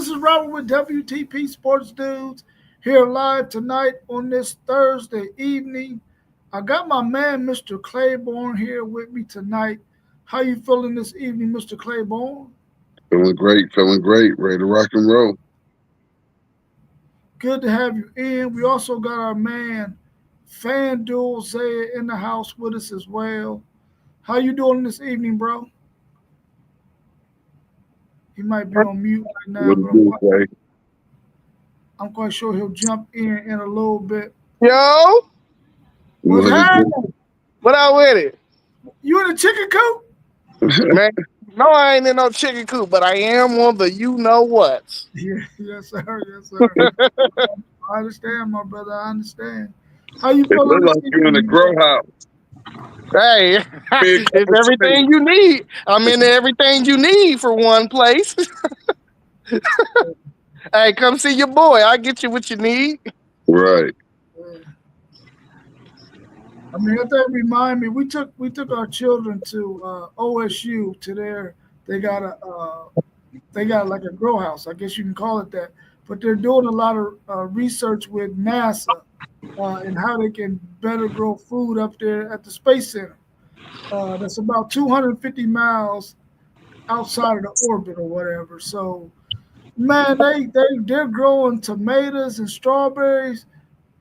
This is Robert with WTP Sports Dudes here live tonight on this Thursday evening. I got my man, Mr. Claiborne, here with me tonight. How you feeling this evening, Mr. Claiborne? Feeling great, ready to rock and roll. Good to have you in. We also got our man, FanDuel Zaya, in the house with us as well. How you doing this evening, bro? He might be on mute right now, What but it do, Clay? I'm quite sure he'll jump in a little bit. Yo, What's What it happening? what I with it? You in the chicken coop? do? Man, no, I ain't in no chicken coop, but I am on the you know what. Yeah, yes, sir. Yes, sir. I understand, my brother. I understand. How you It feeling look this like you in a evening, grow bro? house. Hey, Big cup it's of everything you need. I'm in everything you need for one place. Hey, come see your boy. I'll get you what you need. Right. Yeah. I mean, that remind me. We took our children to OSU to their. They got a they got like a grow house. I guess you can call it that. But they're doing a lot of research with NASA and how they can better grow food up there at the Space Center. That's about 250 miles outside of the orbit or whatever. So man, they're growing tomatoes and strawberries,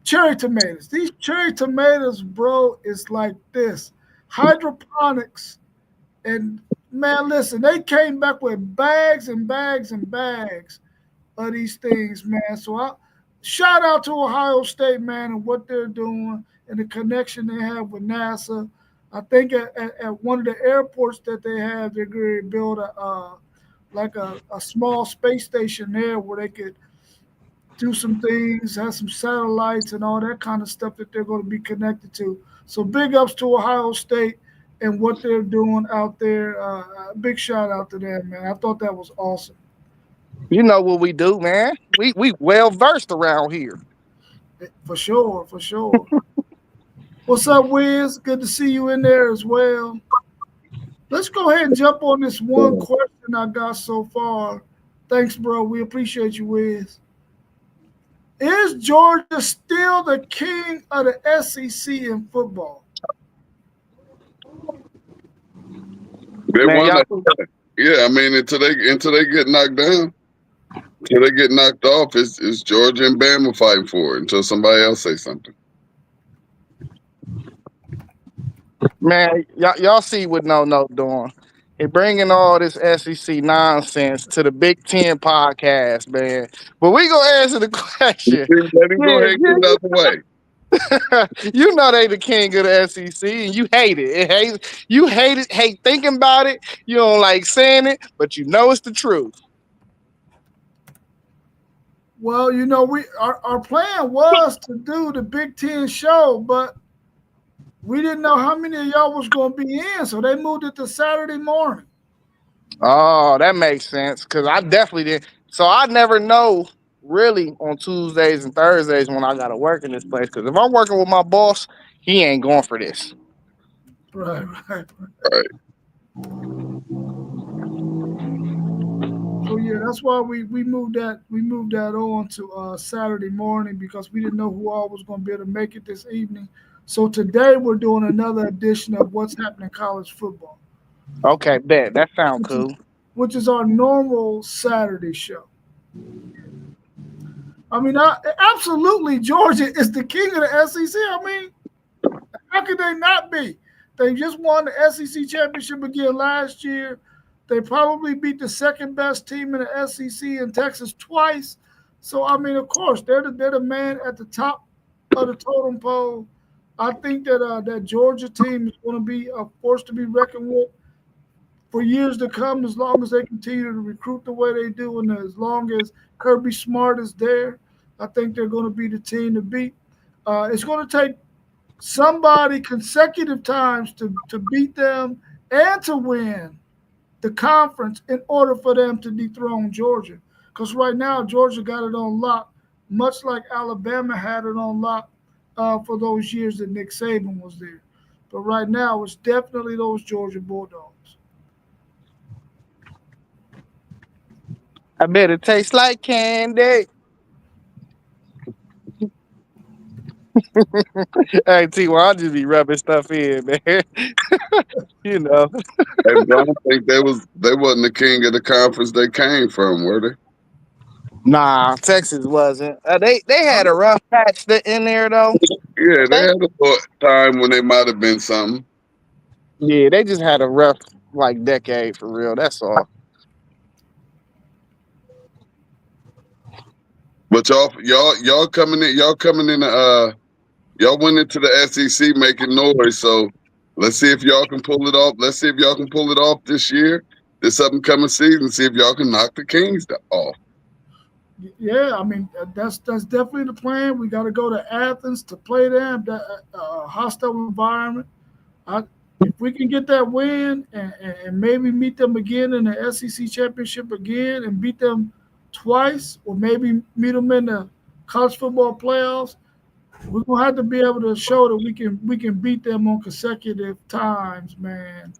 cherry tomatoes. These cherry tomatoes, bro, is like this hydroponics. And man, listen, they came back with bags and bags and bags of these things, man. So I shout out to Ohio State, man, and what they're doing and the connection they have with NASA. I think at one of the airports that they have, they're going to build a small space station there where they could do some things, have some satellites and all that kind of stuff that they're going to be connected to. So big ups to Ohio State and what they're doing out there. Big shout out to them, man. I thought that was awesome. You know what we do, man. We well versed around here. For sure, for sure. What's up, Wiz? Good to see you in there as well. Let's go ahead and jump on this one question I got so far. Thanks, bro. We appreciate you, Wiz. Is Georgia still the king of the SEC in football? They Man, won y'all that. Yeah, I mean until they get knocked down, until they get knocked off, it's Georgia and Bama fighting for it until somebody else say something. y'all see what no doing. He bringing all this SEC nonsense to the Big Ten podcast, man. But we gonna answer the question. Let him go Yeah, ahead and get it out the way. you know they the king of the SEC, and you hate it. You hate thinking about it. You don't like saying it, but you know it's the truth. Well, our plan was to do the Big Ten show, but we didn't know how many of y'all was going to be in, so they moved it to Saturday morning. Oh, that makes sense. Cause I definitely did. So I never know really on Tuesdays and Thursdays when I gotta work in this place. Cause if I'm working with my boss, he ain't going for this. Right, right. Right. So yeah, that's why we moved that on to Saturday morning because we didn't know who all was going to be able to make it this evening. So today we're doing another edition of What's Happening in College Football, Okay, bet. That sound which is cool. which is our normal Saturday show. I mean, absolutely, Georgia is the king of the SEC. I mean, how could they not be? They just won the SEC championship again last year. They probably beat the second best team in the SEC in Texas twice. So I mean, of course, they're the man at the top of the totem pole. I think that Georgia team is going to be a force to be reckoned with for years to come, as long as they continue to recruit the way they do, and as long as Kirby Smart is there, I think they're going to be the team to beat. It's going to take somebody consecutive times to beat them and to win the conference in order for them to dethrone Georgia. Because right now, Georgia got it on lock, much like Alabama had it on lock for those years that Nick Saban was there. But right now, it's definitely those Georgia Bulldogs. I bet it tastes like candy. Hey, T, I'll just be rubbing stuff in, man. You know. Hey, but I don't think they wasn't the king of the conference they came from, were they? Nah, Texas wasn't. They had a rough patch in there though. Yeah, they They had a little time when they might have been something. Yeah, they just had a rough like decade for real. That's all. But y'all coming in, y'all went into the SEC making noise. So let's see if y'all can pull it off. Let's see if y'all can pull it off this year, this upcoming season. See if y'all can knock the Kings off. Yeah, I mean that's definitely the plan. We got to go to Athens to play them. That hostile environment. If we can get that win and maybe meet them again in the SEC championship again and beat them twice, or maybe meet them in the college football playoffs, we're gonna have to be able to show that we can beat them on consecutive times, man,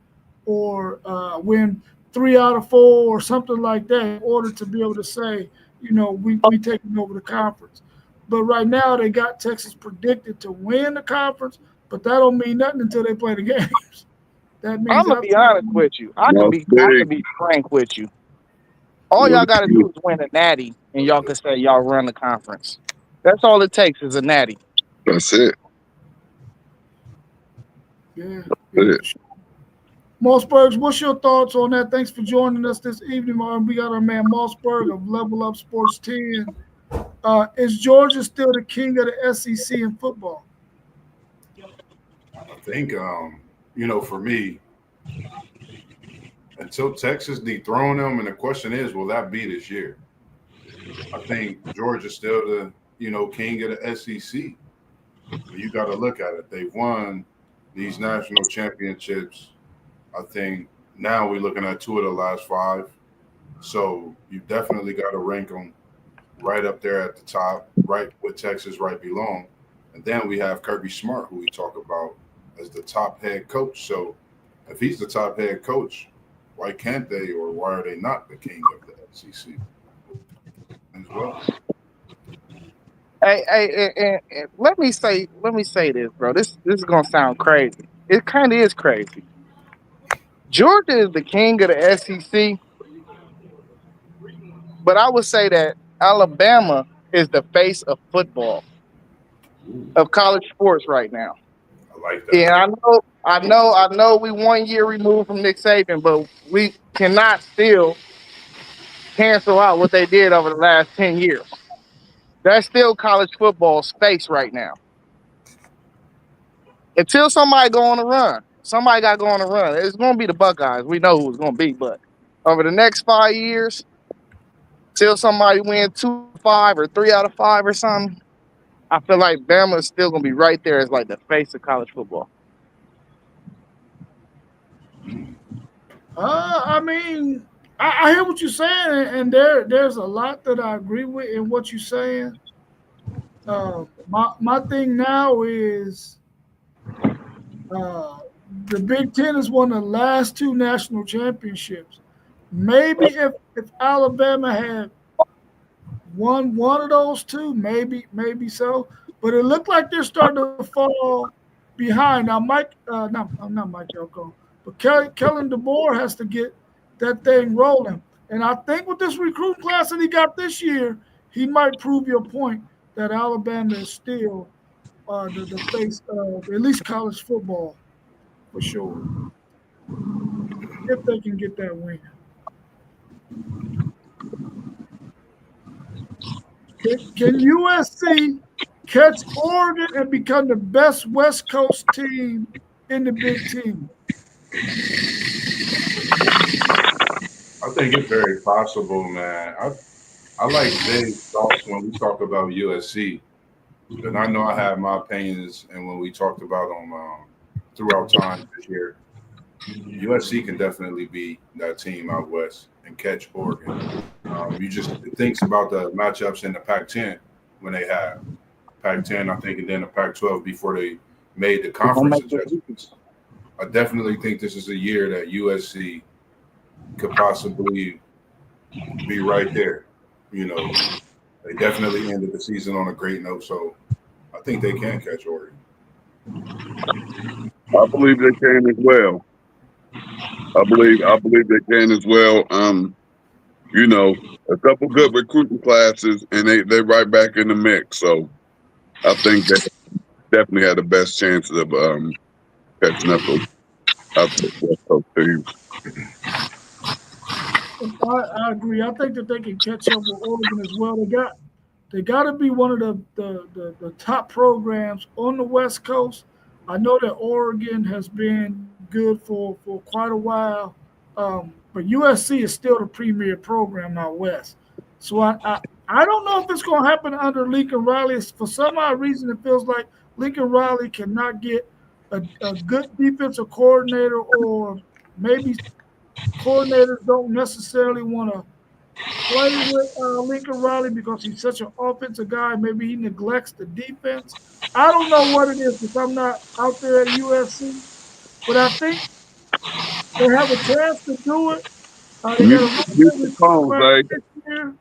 or win 3 out of 4 or something like that in order to be able to say, we taking over the conference. But right now they got Texas predicted to win the conference, but that don't mean nothing until they play the games. That means I'm gonna be honest with you. I That's can big. be frank with you. All What y'all do gotta you- do is win a natty, and y'all can say y'all run the conference. That's all it takes is a natty. That's it. Yeah. Yeah. Mossbergs, what's your thoughts on that? Thanks for joining us this evening, Martin. We got our man Mossberg of Level Up Sports 10. Is Georgia still the king of the SEC in football? I think, for me, until Texas dethrone them, and the question is, will that be this year? I think Georgia's still the, king of the SEC. But you got to look at it. They've won these national championships. I think now we're looking at 2 of the last 5. So you definitely got to rank them right up there at the top, right where Texas right belong. And then we have Kirby Smart, who we talk about as the top head coach. So if he's the top head coach, why can't they, or why are they not the king of the SEC as well? Hey, let me say this, bro. This is gonna sound crazy. It kind of is crazy. Georgia is the king of the SEC, but I would say that Alabama is the face of football, of college sports right now. I like that. Yeah, I know. We 1 year removed from Nick Saban, but we cannot still cancel out what they did over the last 10 years. That's still college football space right now. Until somebody go on a run, somebody got to go on a run. It's going to be the Buckeyes. We know who it's going to be, but over the next 5 years, till somebody win 2-5 or 3 out of 5 or something, I feel like Bama is still going to be right there as like the face of college football. I mean, I hear what you're saying, and there's a lot that I agree with in what you're saying. My thing now is the Big Ten has won the last 2 national championships. Maybe if Alabama had won one of those 2, maybe so. But it looked like they're starting to fall behind. Now, not Mike Elko, but Kellen DeBoer has to get that thing rolling. And I think with this recruiting class that he got this year, he might prove your point that Alabama is still the face of at least college football for sure, if they can get that win. Can USC catch Oregon and become the best West Coast team in the Big Ten? I think it's very possible, man. I like Jay's thoughts when we talk about USC, and I know I have my opinions. And when we talked about them throughout time this year, USC can definitely be that team out west and catch Oregon. You just thinks about the matchups in the Pac-10 when they have Pac-10, I think, and then the Pac-12 before they made the conference adjustments. I definitely think this is a year that USC could possibly be right there. You know, they definitely ended the season on a great note, so I think they can catch Oregon. I believe they can as well. I believe they can as well. You know, a couple good recruiting classes, and they right back in the mix. So I think they definitely had the best chances of catching up with out the West Coast teams. I agree. I think that they can catch up with Oregon as well. They got to be one of the top programs on the West Coast. I know that Oregon has been good for quite a while, but USC is still the premier program out west. So I don't know if it's going to happen under Lincoln Riley. For some odd reason, it feels like Lincoln Riley cannot get a good defensive coordinator, or maybe coordinators don't necessarily want to play with Lincoln Riley because he's such an offensive guy. Maybe he neglects the defense. I don't know what it is because I'm not out there at USC, but I think they have a chance to do it. They got a really Mute good the recruiting phones, class eh? this year.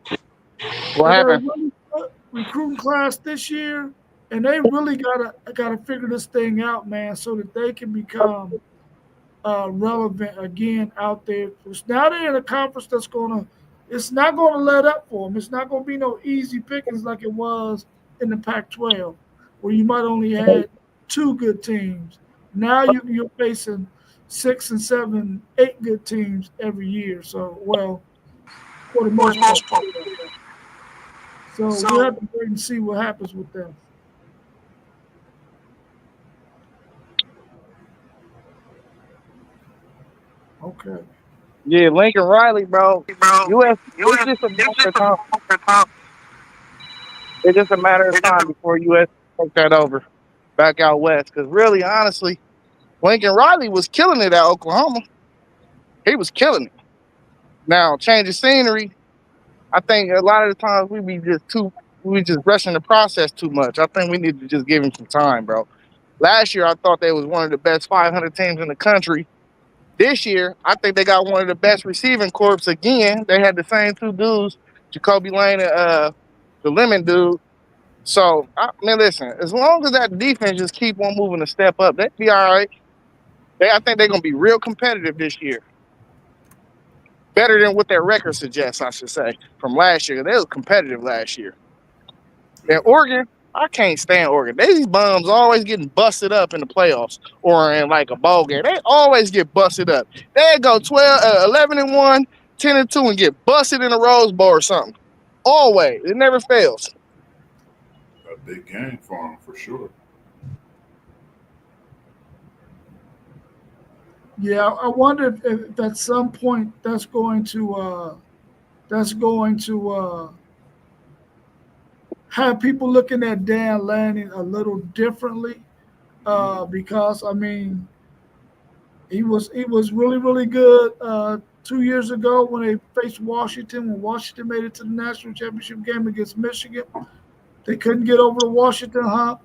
What They got a happened? really good recruiting class this year, and they really gotta figure this thing out, man, so that they can become relevant again out there. Now they're in a conference that's it's not gonna let up for them. It's not gonna be no easy pickings like it was in the Pac-12, where you might only had two good teams. Now you're facing 6 and 7, 8 good teams every year. So, well, for the most part. So we'll have to wait and see what happens with them. Okay. Yeah, Lincoln Riley, bro. US, it's just a matter of time. It's just a matter of time before US take that over back out west. Because really, honestly, Lincoln Riley was killing it at Oklahoma. He was killing it. Now, change of scenery. I think a lot of the times we just rushing the process too much. I think we need to just give him some time, bro. Last year, I thought they was one of the best 500 teams in the country. This year, I think they got one of the best receiving corps again. They had the same two dudes, Jacoby Lane and the Lemon dude. So, I mean, listen, as long as that defense just keep on moving a step up, they'd be all right. I think they're gonna be real competitive this year. Better than what their record suggests, I should say, from last year. They was competitive last year. And Oregon, I can't stand Oregon. These bums always getting busted up in the playoffs or in like a bowl game. They always get busted up. They go 11-1, 10-2, and get busted in a Rose Bowl or something. Always. It never fails. A big game for them for sure. Yeah, I wonder if at some point that's going to have people looking at Dan Lanning a little differently, because I mean he was really good 2 years ago when they faced Washington. When Washington made it to the national championship game against Michigan, they couldn't get over the Washington hump.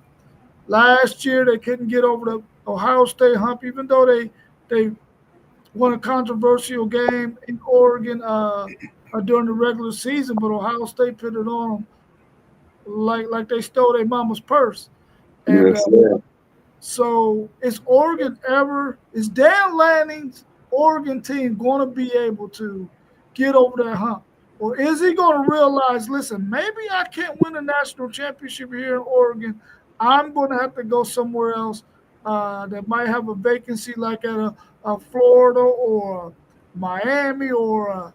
Last year they couldn't get over the Ohio State hump, even though they won a controversial game in Oregon during the regular season, but Ohio State put it on them like they stole their mama's purse. And Yes, sir. so is Dan Lanning's Oregon team going to be able to get over that hump? Or is he going to realize, listen, maybe I can't win a national championship here in Oregon. I'm going to have to go somewhere else that might have a vacancy, like at a Florida or Miami or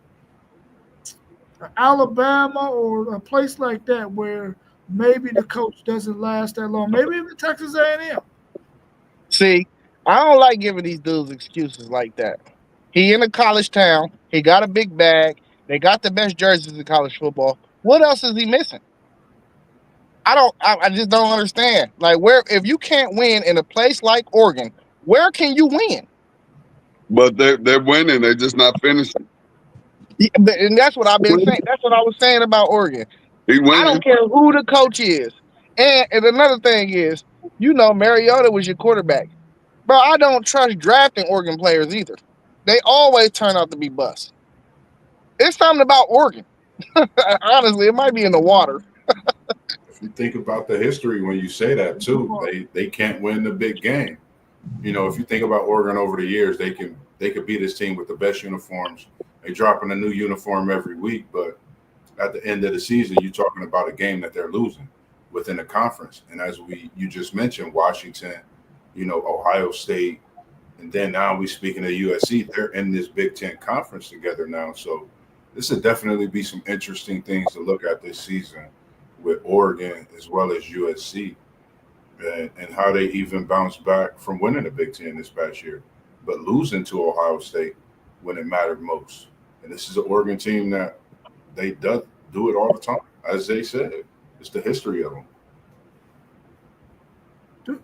Alabama or a place like that where maybe the coach doesn't last that long. Maybe even Texas A&M. See, I don't like giving these dudes excuses like that. He in a college town. He got a big bag. They got the best jerseys in college football. What else is he missing? I just don't understand. Like, where, if you can't win in a place like Oregon, where can you win? But they're winning. They're just not finishing. Yeah, and that's what I've been saying. That's what I was saying about Oregon. He I winning. don't care who the coach is. And another thing is, Mariota was your quarterback. Bro, I don't trust drafting Oregon players either. They always turn out to be busts. It's something about Oregon. Honestly, it might be in the water. If you think about the history when you say that too, they can't win the big game. You know, if you think about Oregon over the years, they could beat this team with the best uniforms. They dropping a new uniform every week, but at the end of the season, you're talking about a game that they're losing within the conference. And as you just mentioned, Washington, you know, Ohio State, and then now we speaking of USC, they're in this Big Ten conference together now. So this would definitely be some interesting things to look at this season with Oregon as well as USC, and how they even bounced back from winning the Big Ten this past year, but losing to Ohio State when it mattered most. And this is an Oregon team that they do it all the time. As they said, it's the history of them.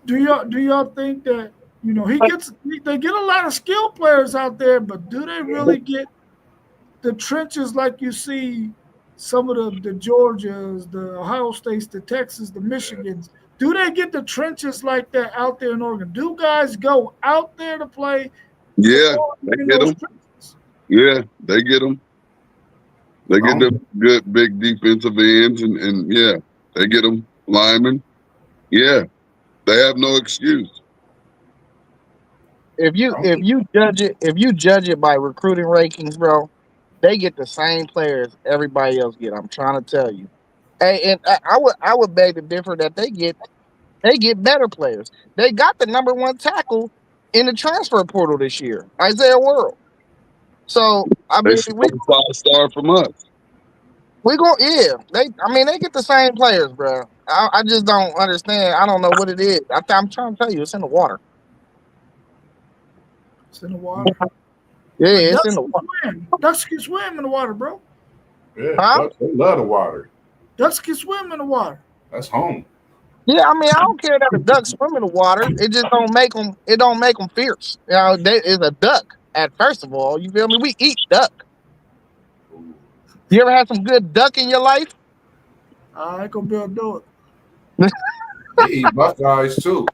Do y'all think that, you know, they get a lot of skilled players out there, but do they really get the trenches like you see some of the Georgias, the Ohio States, the Texas, the Michigans? Do they get the trenches like that out there in Oregon? Do guys go out there to play? Yeah, they get them. Yeah, they get them. They get them good, big defensive ends, and yeah, they get them linemen. Yeah, they have no excuse. If you judge it by recruiting rankings, bro, they get the same players everybody else get. I'm trying to tell you. Hey, and I would beg to differ that they get better players. They got the number one tackle in the transfer portal this year, Isaiah World. So I mean, we 5-star from us. They get the same players, bro. I just don't understand. I don't know what it is. I'm trying to tell you, it's in the water. It's in the water. Yeah, it's in the water. Ducks can swim in the water, bro. Yeah, ducks, they love the water. Ducks can swim in the water. That's home. Yeah, I mean, I don't care that the ducks swim in the water. It just don't make them. It don't make them fierce. You know, it's a duck. At first of all, you feel me? We eat duck. You ever had some good duck in your life? I ain't gonna be able to do it. They eat Buckeyes too.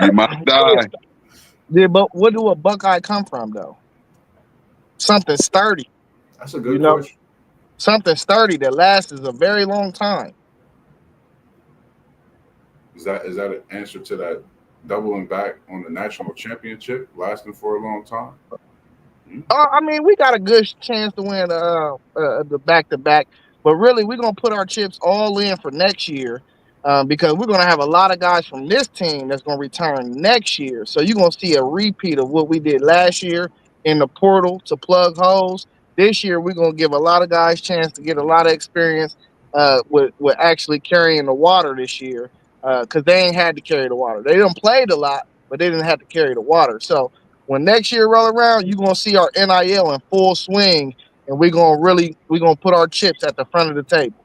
You might die. Yeah, but where do a Buckeye come from, though? Something sturdy. That's a good question. Something sturdy that lasts a very long time. Is that an answer to that doubling back on the national championship, lasting for a long time? I mean, we got a good chance to win the back-to-back, but really, we're gonna put our chips all in for next year because we're gonna have a lot of guys from this team that's gonna return next year. So you're gonna see a repeat of what we did last year in the portal to plug holes. This year, we're gonna give a lot of guys chance to get a lot of experience with actually carrying the water this year because they ain't had to carry the water. They done played a lot, but they didn't have to carry the water. So when next year roll around, you're gonna see our NIL in full swing, and we're gonna put our chips at the front of the table.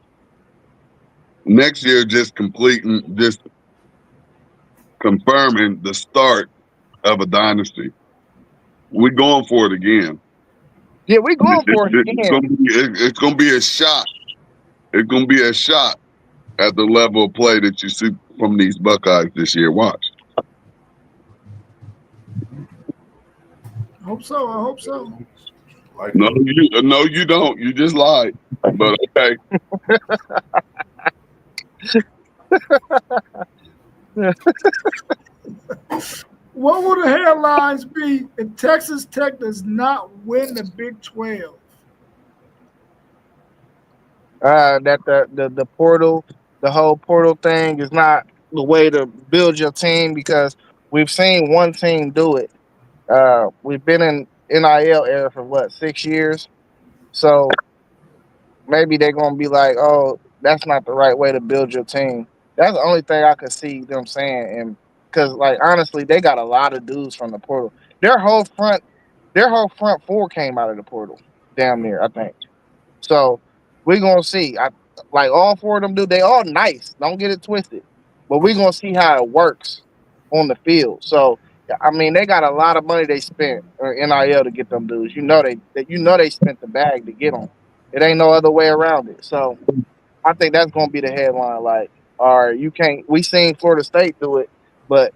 Next year, just confirming the start of a dynasty. We're going for it again. Yeah, we're going for it again. It's gonna be a shot. It's gonna be a shot at the level of play that you see from these Buckeyes this year. Watch. I hope so. No, you don't. You just lied. But okay. What would the headlines be if Texas Tech does not win the Big 12? That the portal, the whole portal thing is not the way to build your team because we've seen one team do it. We've been in NIL era for 6 years, so maybe they're gonna be like, "Oh, that's not the right way to build your team." That's the only thing I could see them saying, and because honestly, they got a lot of dudes from the portal. Their whole front four came out of the portal, damn near, I think. So we're gonna see. All four of them do. They all nice. Don't get it twisted, but we're gonna see how it works on the field. So. I mean, they got a lot of money they spent NIL to get them dudes. They spent the bag to get them. It ain't no other way around it. So I think that's gonna be the headline. All right, you can't. We seen Florida State do it, but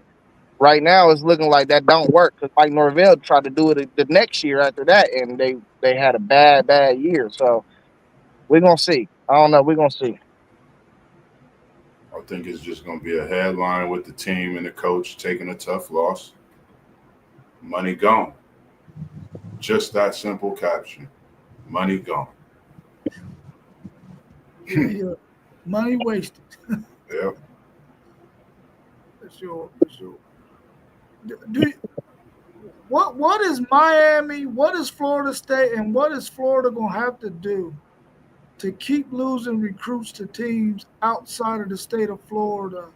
Right now, it's looking like that don't work because Mike Norvell tried to do it the next year after that, and they had a bad year. So we're gonna see. I don't know. We're gonna see. I think it's just going to be a headline with the team and the coach taking a tough loss. Money gone. Just that simple caption. Money gone. Yeah. Money wasted. Yeah. For sure. What is Miami? What is Florida State? And what is Florida gonna have to do to keep losing recruits to teams outside of the state of Florida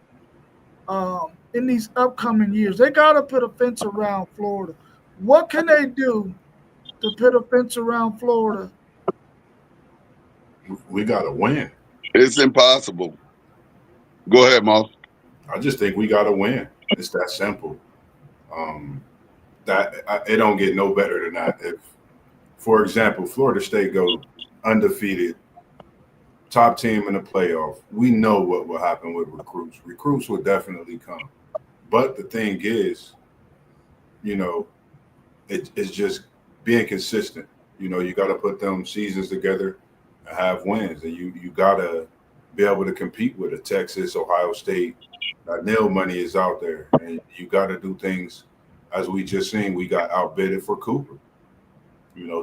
in these upcoming years? They got to put a fence around Florida. What can they do to put a fence around Florida? We got to win. It's impossible. Go ahead, Moss. I just think we got to win. It's that simple. It don't get no better than that. If, for example, Florida State goes undefeated, top team in the playoff, we know what will happen with recruits. Recruits will definitely come. But the thing is, it's just being consistent. You got to put them seasons together and have wins. And you got to be able to compete with a Texas, Ohio State. That nail money is out there. And you got to do things, as we just seen, we got outbidded for Cooper.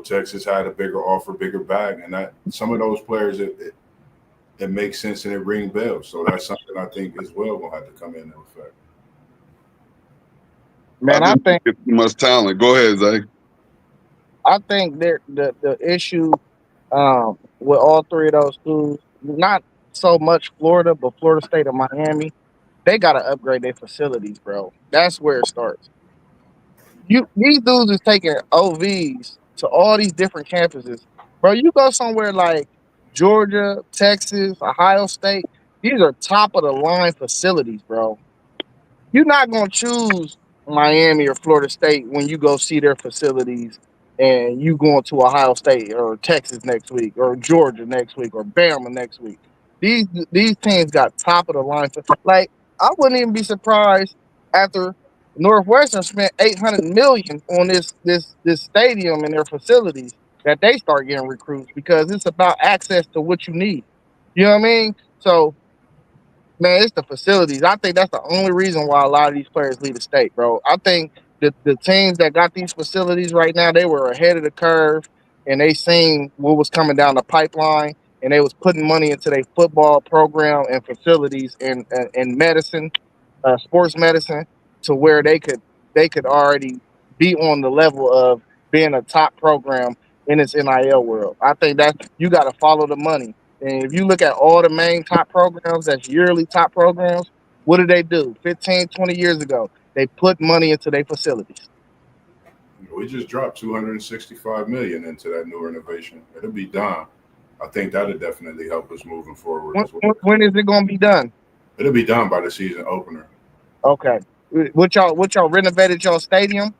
Texas had a bigger offer, bigger bag. And that some of those players, it makes sense and it rings bells. So that's something I think as well will have to come into effect. Man, I think it's too much talent. Go ahead, Zay. I think the issue with all three of those schools, not so much Florida, but Florida State and Miami, they gotta upgrade their facilities, bro. That's where it starts. These dudes is taking OVs to all these different campuses. Bro, you go somewhere like Georgia, Texas, Ohio State, these are top of the line facilities, bro. You're not gonna choose Miami or Florida State when you go see their facilities and you going to Ohio State or Texas next week or Georgia next week or Bama next week. These teams got top of the line. Like I wouldn't even be surprised after Northwestern spent $800 million on this stadium and their facilities that they start getting recruits because it's about access to what you need. You know what I mean? So man, it's the facilities. I think that's the only reason why a lot of these players leave the state, bro. I think the teams that got these facilities right now, they were ahead of the curve and they seen what was coming down the pipeline and they was putting money into their football program and facilities and medicine, sports medicine, to where they could already be on the level of being a top program in this NIL world. I think that you got to follow the money. And if you look at all the main top programs, that's yearly top programs, what did they do 15, 20 years ago? They put money into their facilities. We just dropped $265 million into that new renovation. It'll be done. I think that'll definitely help us moving forward as well. When is it going to be done? It'll be done by the season opener. Okay. What y'all renovated y'all stadium?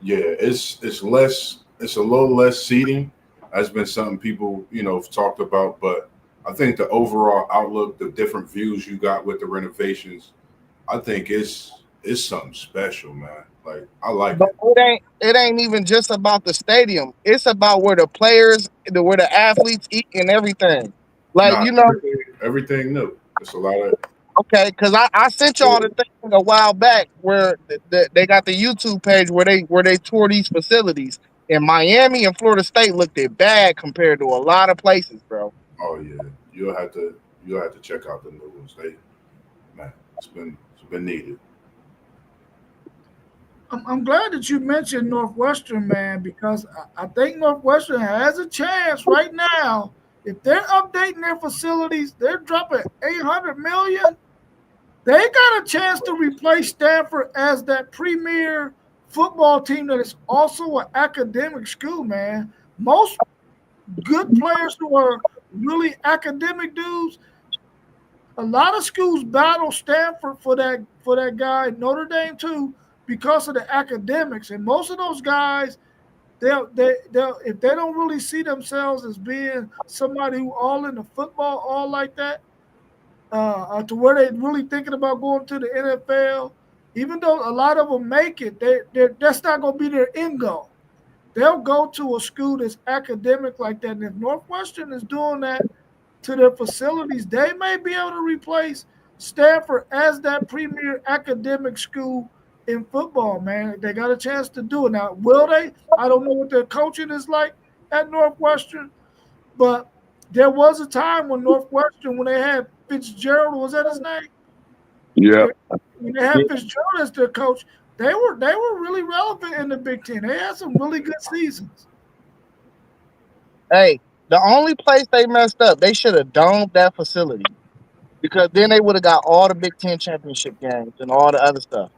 Yeah, it's less. It's a little less seating. That's been something people have talked about, but I think the overall outlook, the different views you got with the renovations, I think it's something special, man. Like I like But it. it ain't even just about the stadium. It's about where the players, where the athletes eat and everything. Like Everything new. It's a lot of. Okay, because I sent y'all the thing a while back where they got the YouTube page where they tour these facilities. And Miami and Florida State looked at bad compared to a lot of places, bro. Oh yeah, you'll have to check out the new ones. It's been needed. I'm glad that you mentioned Northwestern, man, because I think Northwestern has a chance right now. If they're updating their facilities, they're dropping $800 million. They got a chance to replace Stanford as that premier football team that is also an academic school, man. Most good players who are really academic dudes, a lot of schools battle Stanford for that guy, Notre Dame too, because of the academics. And most of those guys, they'll if they don't really see themselves as being somebody who all into football, all like that, to where they're really thinking about going to the NFL, even though a lot of them make it, that's not going to be their end goal. They'll go to a school that's academic like that. And if Northwestern is doing that to their facilities, they may be able to replace Stanford as that premier academic school in football, man. They got a chance to do it. Now, will they? I don't know what their coaching is like at Northwestern, but there was a time when Northwestern, when they had Fitzgerald, was that his name? Yeah. When they had Fitzgerald as their coach, they were really relevant in the Big Ten. They had some really good seasons. Hey, the only place they messed up, they should have domed that facility because then they would have got all the Big Ten championship games and all the other stuff.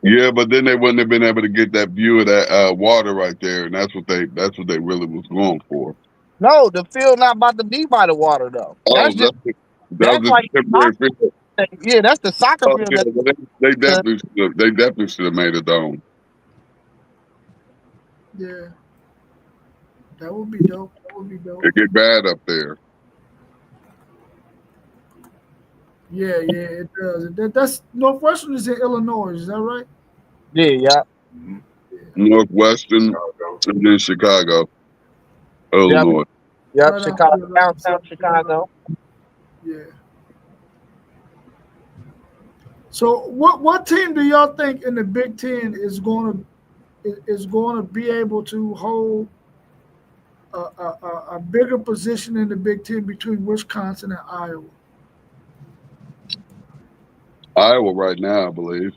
Yeah, but then they wouldn't have been able to get that view of that water right there, and that's what they really was going for. No, the field not about to be by the water though. That's just that that's was like just temporary field. yeah, that's the soccer Oh, field. yeah, well, they definitely should have made a dome. Yeah. That would be dope. That would be dope. It get bad up there. Yeah, it does. That's Northwestern is in Illinois, is that right? Yeah. Mhm. Northwestern and then Chicago, Illinois. Yep, Right Chicago, out downtown Chicago. Yeah. So what team do y'all think in the Big Ten is going to be able to hold a bigger position in the Big Ten between Wisconsin and Iowa? Iowa right now, I believe.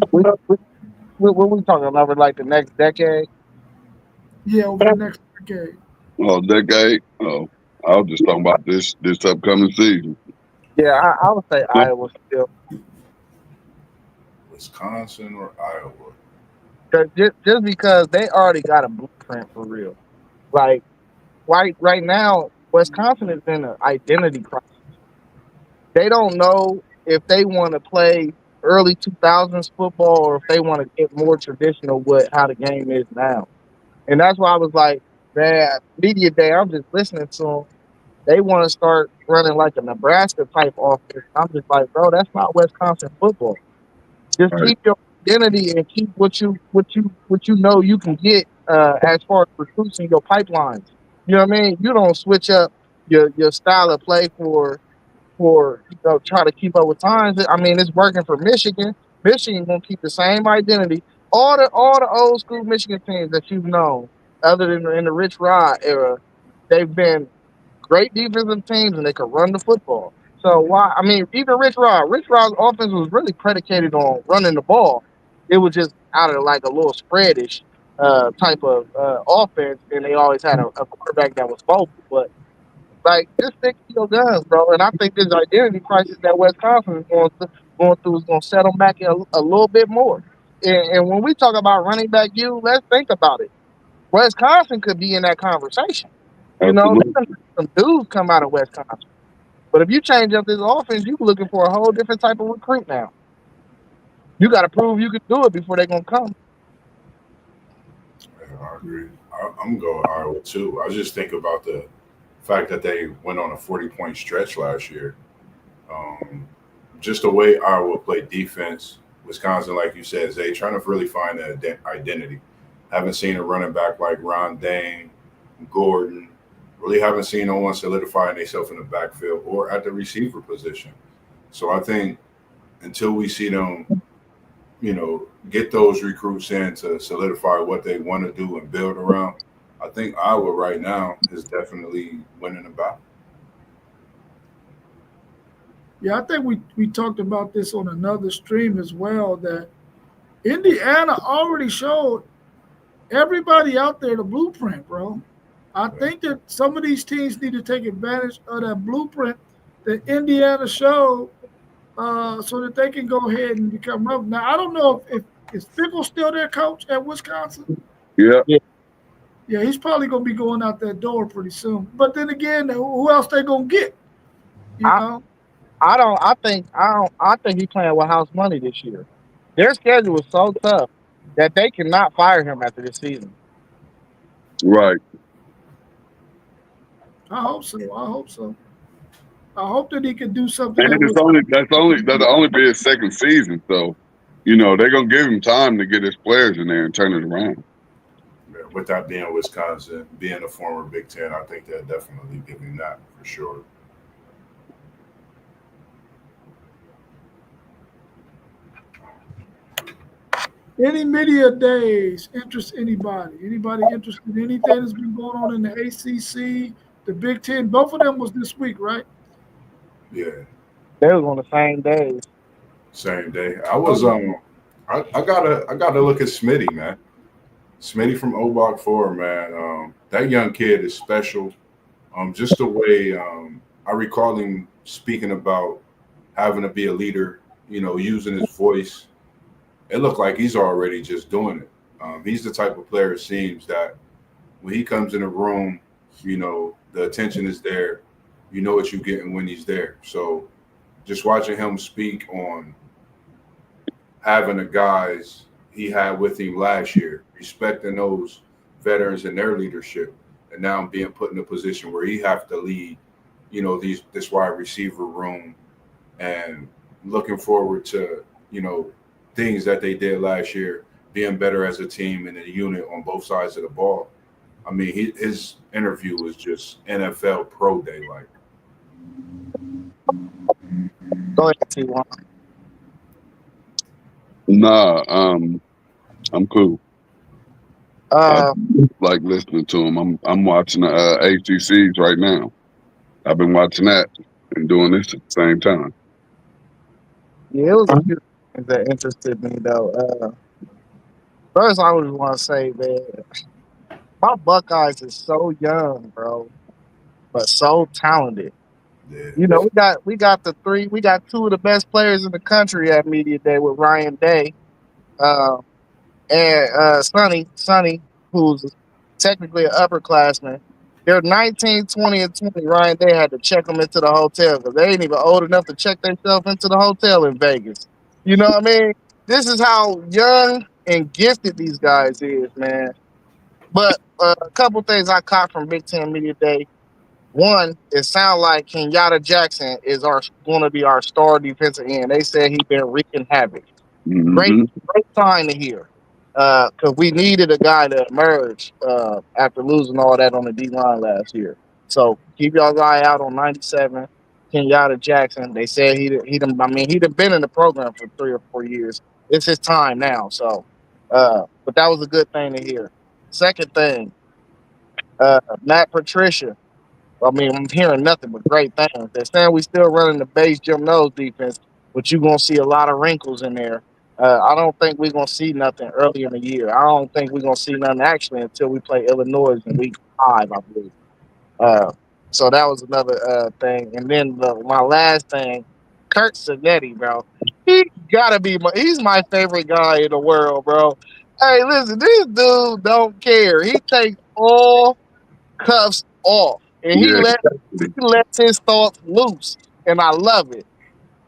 What we talking about over like the next decade? Yeah, over the next decade. Oh, decade. Oh, I was just talking about this upcoming season. Yeah, I would say Iowa still. Wisconsin or Iowa? 'Cause just because they already got a blueprint for real. Like right now, Wisconsin is in an identity crisis. They don't know if they want to play early 2000s football or if they want to get more traditional with how the game is now. And that's why I was like, man, media day, I'm just listening to them. They want to start running like a Nebraska type offense. I'm just like, bro, that's not Wisconsin football. Just Right. keep your identity and keep what you know you can get as far as recruits in your pipelines. You know what I mean? You don't switch up your style of play for try to keep up with times. I mean, it's working for Michigan. Michigan gonna keep the same identity. All the old school Michigan teams that you've known, other than in the Rich Rod era, they've been great defensive teams and they could run the football. So why? I mean, even Rich Rod's offense was really predicated on running the ball. It was just out of like a little spreadish type of offense, and they always had a quarterback that was vocal. But like, just stick to your guns, bro. And I think this identity crisis that Wisconsin is going through is going to settle back a little bit more. And when we talk about running back, let's think about it. Wisconsin could be in that conversation. You know, Absolutely. some dudes come out of Wisconsin. But if you change up this offense, you're looking for a whole different type of recruit now. You got to prove you can do it before they're going to come. Yeah, I agree. I'm going Iowa too. I just think about the fact that they went on a 40-point stretch last year. Just the way Iowa played defense, Wisconsin, like you said, Zay, trying to really find an identity. Haven't seen a running back like Ron Dane, Gordon. Really haven't seen no one solidifying themselves in the backfield or at the receiver position. So I think until we see them, get those recruits in to solidify what they want to do and build around, I think Iowa right now is definitely winning the battle. Yeah, I think we talked about this on another stream as well, that Indiana already showed everybody out there the blueprint, bro. I think that some of these teams need to take advantage of that blueprint that Indiana showed so that they can go ahead and become relevant. Now, I don't know if is Fickle still their coach at Wisconsin? Yeah. Yeah, he's probably going to be going out that door pretty soon. But then again, who else they going to get? You know? I think he's playing with house money this year. Their schedule is so tough that they cannot fire him after this season. Right. I hope so. I hope that he can do something. And that'll only be his second season, so they're gonna give him time to get his players in there and turn it around. Yeah, with that being Wisconsin, being a former Big Ten, I think they'll definitely give him that for sure. Any media days interest anybody? Anybody interested in anything that's been going on in the ACC, the Big Ten? Both of them was this week, right? Yeah, They was on the same days. same day. I was I gotta look at Smitty, man. Smitty from Obach 4, man. That young kid is special. Just the way I recall him speaking about having to be a leader, using his voice. It looked like he's already just doing it. He's the type of player, it seems, that when he comes in a room, the attention is there. You know what you're getting when he's there. So just watching him speak on having the guys he had with him last year, respecting those veterans and their leadership, and now being put in a position where he have to lead, this wide receiver room, and looking forward to, things that they did last year, being better as a team and a unit on both sides of the ball. I mean, his interview was just NFL pro day like. Go ahead, T1. Nah, I'm cool. Uh, Like listening to him. I'm watching the ACCs right now. I've been watching that and doing this at the same time. yeah, it was a few things that interested me though. First, I would want to say, man, my Buckeyes is so young, bro, but so talented. Yeah. We got two of the best players in the country at media day with Ryan Day, and Sonny, who's technically an upperclassman. They're 19, 20, and 20. Ryan Day had to check them into the hotel because they ain't even old enough to check themselves into the hotel in Vegas. You know what I mean? This is how young and gifted these guys is, man. But a couple things I caught from Big Ten Media Day. One, it sounds like Kenyatta Jackson is going to be our star defensive end. They said he's been wreaking havoc. Great sign to hear, because we needed a guy to emerge after losing all that on the D line last year. So keep y'all's eye out on 97, Kenyatta Jackson. They said he'd been in the program for 3 or 4 years. It's his time now. So, but that was a good thing to hear. Second thing, Matt Patricia. I'm hearing nothing but great things. They're saying we still running the base Jim Nose defense, but you're going to see a lot of wrinkles in there. I don't think we're going to see nothing early in the year. I don't think we're going to see nothing actually until we play Illinois in week 5, I believe. So that was another thing. And then my last thing, Kurt Sinetti, bro. He's my favorite guy in the world, bro. Hey, listen, this dude don't care. He takes all cuffs off. And he lets his thoughts loose, and I love it.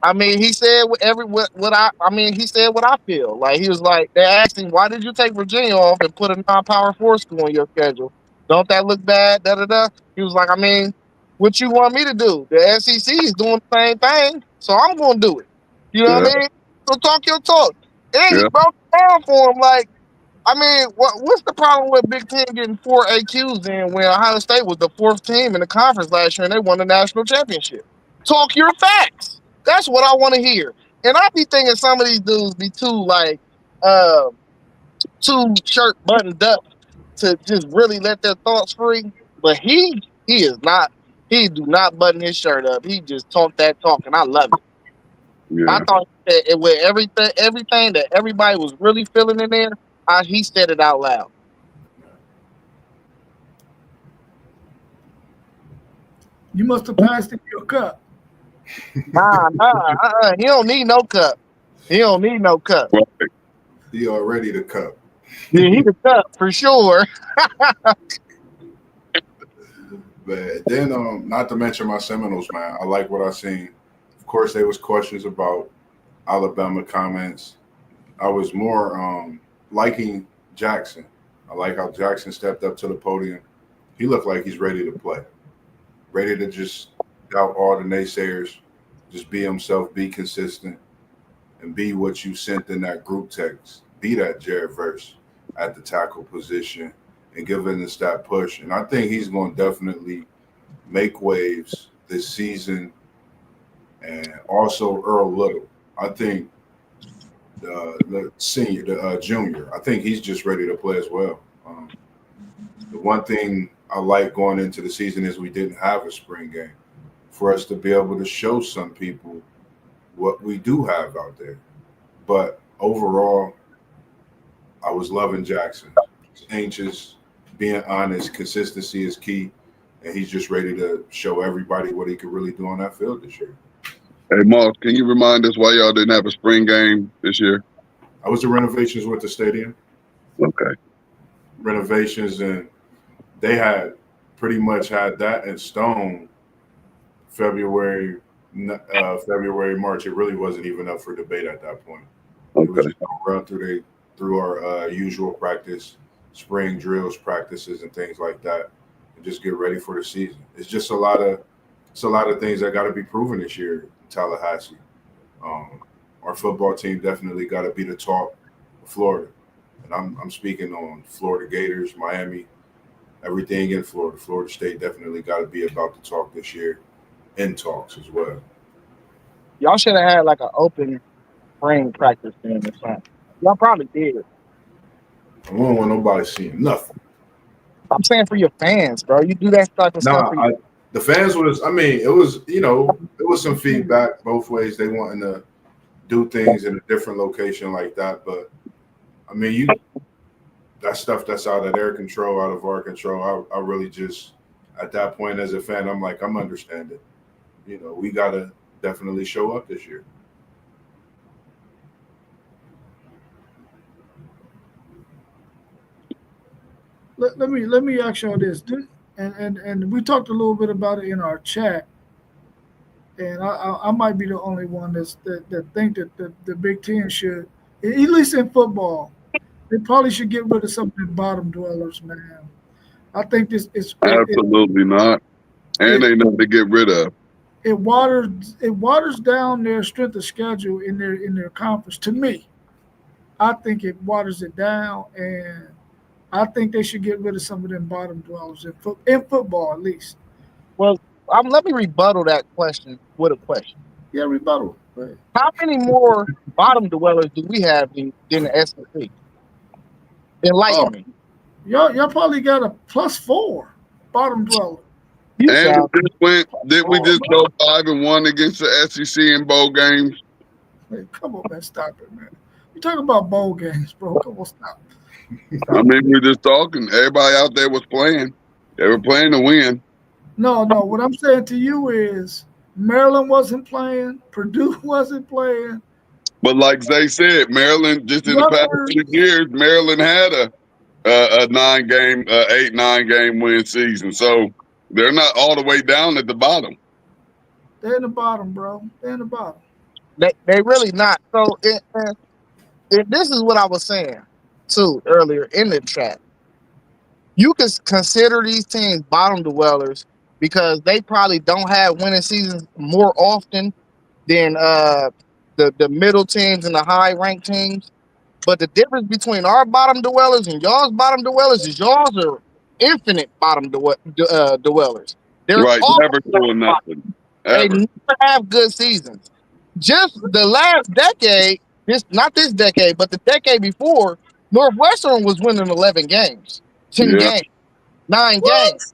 He said he said what I feel. Like he was like, they asked him, why did you take Virginia off and put a non-power 4 school on your schedule? Don't that look bad? Da da da. He was like, what you want me to do? The SEC is doing the same thing, so I'm going to do it. You know what I mean? So talk your talk. And he broke it down for him like, what's the problem with Big Ten getting 4 AQs in when Ohio State was the 4th team in the conference last year and they won the national championship? Talk your facts. That's what I want to hear. And I be thinking some of these dudes be too shirt buttoned up to just really let their thoughts free. But he is not. He do not button his shirt up. He just talk that talk, and I love it. Yeah. I thought that with everything that everybody was really feeling in there, he said it out loud. You must have passed him your cup. Nah. He don't need no cup. He don't need no cup. He already the cup. Yeah, he the cup for sure. But then, not to mention my Seminoles, man. I like what I seen. Of course, there was questions about Alabama comments. I was more liking Jackson. I like how Jackson stepped up to the podium. He looked like he's ready to play, ready to just out all the naysayers. Just be himself, be consistent, and be what you sent in that group text. Be that Jared Verse at the tackle position and giving us that push. And I think he's going to definitely make waves this season. And also Earl Little. I think the senior, the junior, I think he's just ready to play as well. The one thing I like going into the season is we didn't have a spring game for us to be able to show some people what we do have out there. But overall, I was loving Jackson. He's anxious, being honest, consistency is key, and he's just ready to show everybody what he could really do on that field this year. Hey, Moss, can you remind us why y'all didn't have a spring game this year? I was the renovations with the stadium. Okay. Renovations, and they had pretty much had that in stone February, March. It really wasn't even up for debate at that point. Okay. It was just gonna run through our usual practice, spring drills, practices, and things like that, and just get ready for the season. It's just a lot of things that got to be proven this year in Tallahassee. Our football team definitely got to be the talk of Florida, and I'm speaking on Florida Gators, Miami, everything in Florida. Florida State definitely got to be about the talk this year, in talks as well. Y'all should have had like an open spring practice then or something. Y'all probably did. I don't want nobody seeing nothing. I'm saying for your fans, bro. You do that type of stuff. The fans was, it was, it was some feedback both ways. They wanting to do things in a different location like that. But, that stuff that's out of their control, out of our control, I really just, at that point as a fan, I'm like, I'm understanding. We got to definitely show up this year. Let me ask y'all this, and we talked a little bit about it in our chat, and I might be the only one that think that the Big Ten should, at least in football, they probably should get rid of some of the bottom dwellers, man. I think this is absolutely not, and ain't nothing to get rid of. It waters down their strength of schedule in their conference. To me, I think it waters it down, and I think they should get rid of some of them bottom dwellers in football, at least. Well, let me rebuttal that question with a question. Yeah, rebuttal. How many more bottom dwellers do we have than the SEC? Enlighten me. Y'all probably got a +4 bottom dweller. And did we just go 5-1 against the SEC in bowl games? Hey, come on, man, stop it, man. You talking about bowl games, bro? Come on, stop. We're just talking. Everybody out there was playing. They were playing to win. No. What I'm saying to you is Maryland wasn't playing. Purdue wasn't playing. But like Zay said, Maryland, just in the past 2 years, Maryland had a 8-9 game win season. So they're not all the way down at the bottom. They're in the bottom, bro. They're in the bottom. They really not. So this is what I was saying too earlier in the chat. You can consider these teams bottom dwellers because they probably don't have winning seasons more often than the middle teams and the high ranked teams. But the difference between our bottom dwellers and y'all's bottom dwellers is y'all's are infinite bottom dwellers. They're right, never doing nothing. They never have good seasons. Just the last decade, not this decade, but the decade before, Northwestern was winning 11 games, 10 games, 9 games.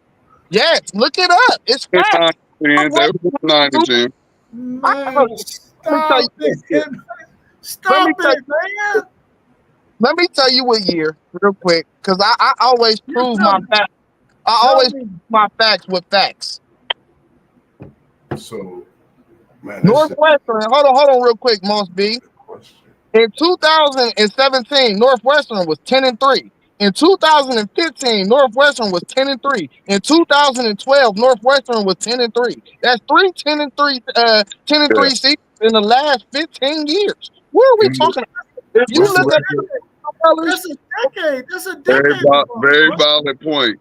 Yes, look it up. It's fact. 9-10. Man, stop it. Stop it, man. Let me tell you what year, real quick, because I always prove my facts. I always prove my facts with facts. So, man, Northwestern, hold on real quick, Moss B. In 2017, Northwestern was 10-3. In 2015, Northwestern was 10-3. In 2012, Northwestern was 10-3. That's 3 10-3 seasons in the last 15 years. What are we talking about? If you look at that's a decade. That's a decade. Very valid point.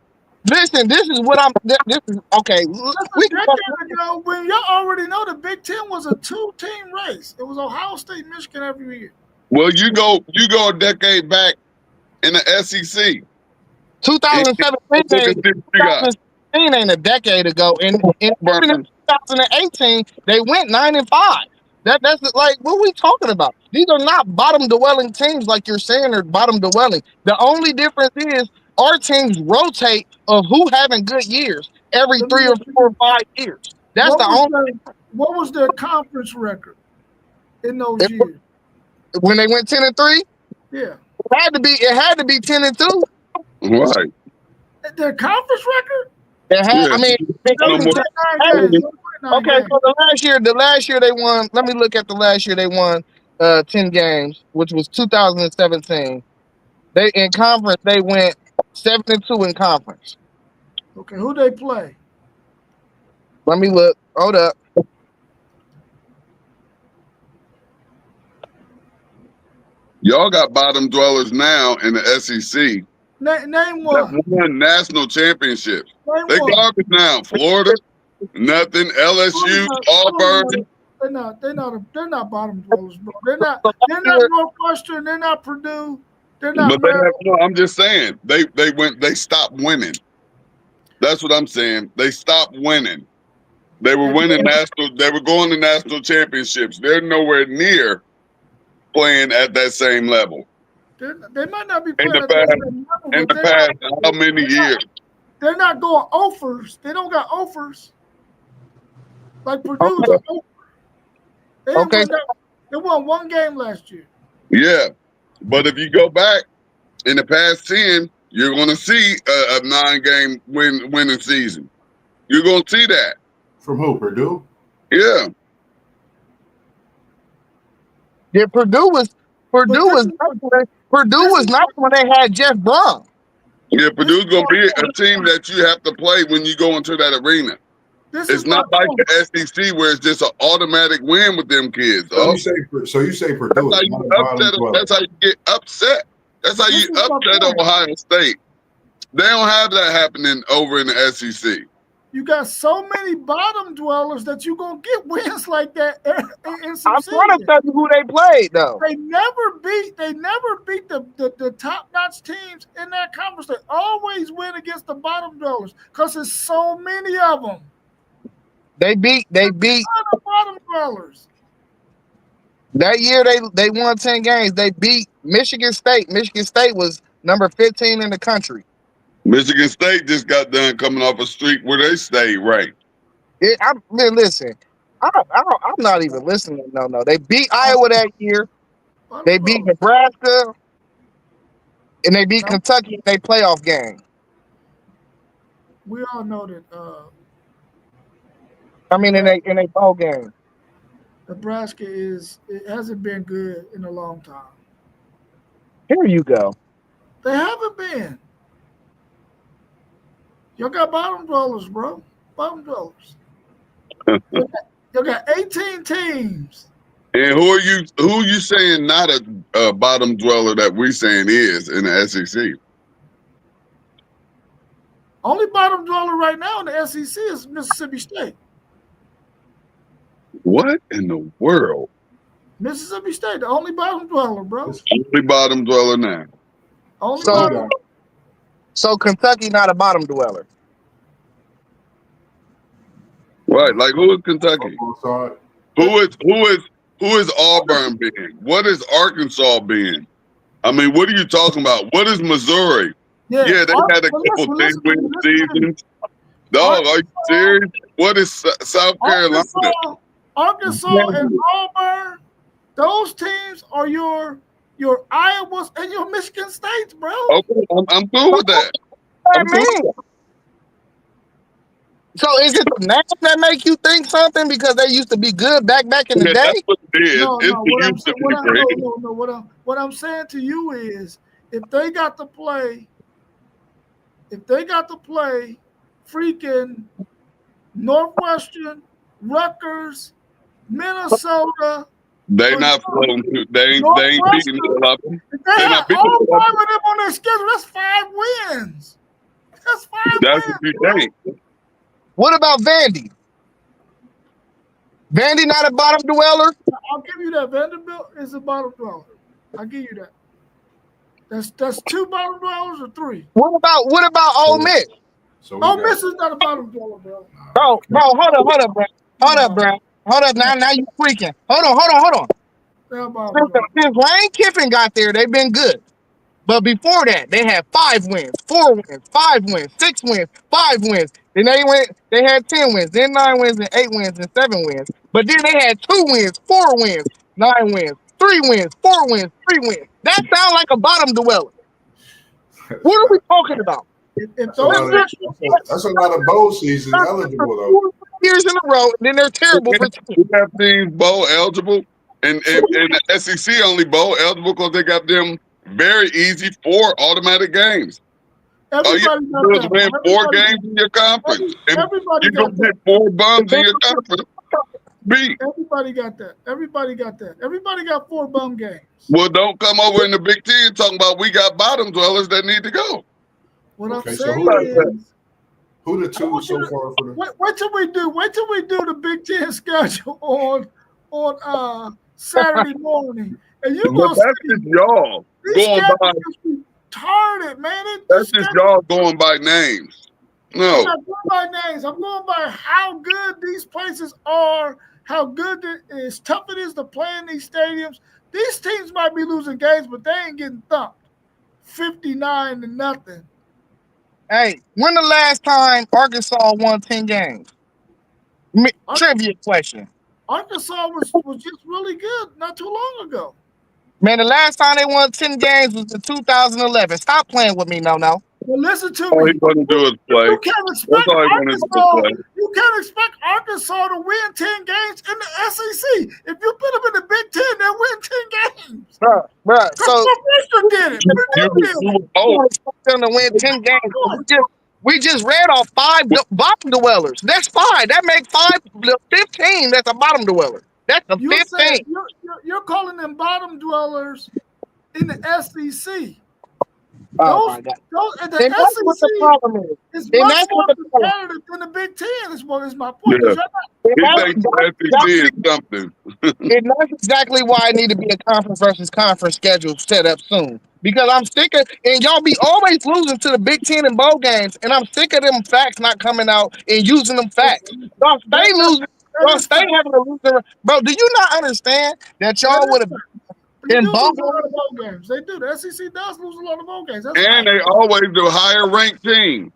Listen, this is what I'm. This is okay. That's We a decade ago when y'all already know the Big Ten was a 2-team race. It was Ohio State, Michigan every year. Well, you go a decade back in the SEC. 2017 You got ain't a decade ago, and in Auburn. 2018 they went 9-5. That's like what we talking about. These are not bottom dwelling teams like you're saying are bottom dwelling. The only difference is our teams rotate of who having good years every Let me 3 or ask you 4 or this. 5 years. That's the only What was their conference record in those years? when they went 10-3. Yeah. It had to be 10-2. Right. Their conference record? It had, Yeah. I mean, No more. okay, so the last year they won. Let me look at the last year they won 10 games, which was 2017. They in conference they went 7-2 in conference. Okay, who they play? Let me look. Hold up. Y'all got bottom dwellers now in the SEC. Name one. That won national championships. Name They one. garbage now. Florida, nothing. LSU, Auburn. They're not bottom dwellers, bro. They're not Northwestern. They're not Purdue. They're not. But I'm just saying they stopped winning. That's what I'm saying. They stopped winning. They were winning They were going to national championships. They're nowhere near playing at that same level. They might not be In playing the at that same level. In the past, how many years? They're not going offers. They don't got offers. Like Purdue's an offer. They won one game last year. Yeah. But if you go back in the past 10, you're going to see a 9-game winning season. You're going to see that. From who? Purdue? Yeah. Yeah, Purdue was not when they had Jeff Brom. Yeah, Purdue's going to be a team that you have to play when you go into that arena. It's not like the SEC where it's just an automatic win with them kids. So you say Purdue. That's how you get upset. That's how you upset Ohio State. They don't have that happening over in the SEC. You got so many bottom dwellers that you're going to get wins like that in some I'm trying to tell you who they played, though. They never beat the top-notch teams in that conference. They always win against the bottom dwellers because there's so many of them. They beat the bottom dwellers. That year they won 10 games. They beat Michigan State. Michigan State was number 15 in the country. Michigan State just got done coming off a streak where they stayed ranked. Listen, I'm not even listening. No. They beat Iowa that year. They beat Nebraska, and they beat Kentucky in their playoff game. We all know that. In a bowl game. Nebraska hasn't been good in a long time. Here you go. They haven't been. Y'all got bottom dwellers, bro. Bottom dwellers. Y'all got 18 teams. And who are you saying not a bottom dweller that we saying is in the SEC? Only bottom dweller right now in the SEC is Mississippi State. What in the world? Mississippi State, the only bottom dweller, bro. Only bottom dweller now. So Kentucky not a bottom dweller. Right, like who is Kentucky? Who is Auburn being? What is Arkansas being? I mean, what are you talking about? What is Missouri? Yeah, they had a couple 10-win seasons. Dog, are you serious? What is South Carolina? Arkansas and Auburn, those teams are your Iowas and your Michigan States, bro. Okay, I'm cool with that. So is it the name that make you think something because they used to be good back in the day? That's what it is. What I'm saying to you is if they got to play freaking Northwestern, Rutgers, Minnesota. They not floating. They ain't beating them. They have all 5 of them on their schedule. That's 5 wins. That's 5 That's wins. what you bro. think. What about Vandy? Vandy not a bottom dweller? I'll give you that. Vanderbilt is a bottom dweller. I'll give you that. That's 2 bottom dwellers or 3. What about Ole Miss? So we Ole got Miss is not a bottom dweller, bro. Bro, hold up, bro. Hold up now you freaking. Hold on. They're a bottom dweller. Since Lane Kiffin got there, they've been good. But before that, they had 5 wins, 4 wins, 5 wins, 6 wins, 5 wins. Then they had 10 wins, then 9 wins, and 8 wins, and 7 wins. But then they had 2 wins, 4 wins, 9 wins, 3 wins, 4 wins, 3 wins. That sounds like a bottom dweller. What are we talking about? If that's a lot of bowl seasons eligible though. 4 years in a row, and then they're terrible for 2. We have teams bowl eligible, and the SEC only bowl eligible because they got them very easy 4 automatic games. All you have to do is win 4 games in your conference, and you're going to get 4 bums in your conference. Everybody got that. Everybody got 4 bum games. Well, don't come over in the Big Ten talking about we got bottom dwellers that need to go. What Okay, I'm so saying is, who the 2 so far for the? wait till we do the Big Ten schedule on Saturday morning, and you But gonna that's see just y'all these going by. schedules retarded, man. That's just y'all going by names. I'm No, not going by names. I'm going by how good these places are, how good it is, tough it is to play in these stadiums. These teams might be losing games, but they ain't getting thumped 59-0. Hey, when the last time Arkansas won 10 games? Trivia question. Arkansas was just really good not too long ago. Man, the last time they won 10 games was in 2011. Stop playing with me, no. Well, listen to all me. he's going to do is play. You can't expect That's all he's going to do is Arkansas. play. You can't expect Arkansas to win 10 games in the SEC. If you put them in the Big Ten, they'll win 10 games. Bruh. So Northwestern did it. Purdue did it. you expect them to win 10 games. We just read off 5 bottom dwellers. That's 5. That makes 15. That's a bottom dweller. That's a 15. You're calling them bottom dwellers in the SEC. Oh my God. The And that's what the problem is. SEC is much more competitive than the Big Ten. Is my point. Yeah. He thinks the SEC is something. And that's exactly why I need to be a conference versus conference schedule set up soon. Because I'm sick of, and y'all be always losing to the Big Ten and bowl games, and I'm sick of them facts not coming out and using them facts. Y'all stay losing. Y'all stay having a loser. Bro, do you not understand that y'all would have They been do lose a bowl lot of bowl games. They do. The SEC does lose a lot of bowl games. That's And they always the higher ranked team.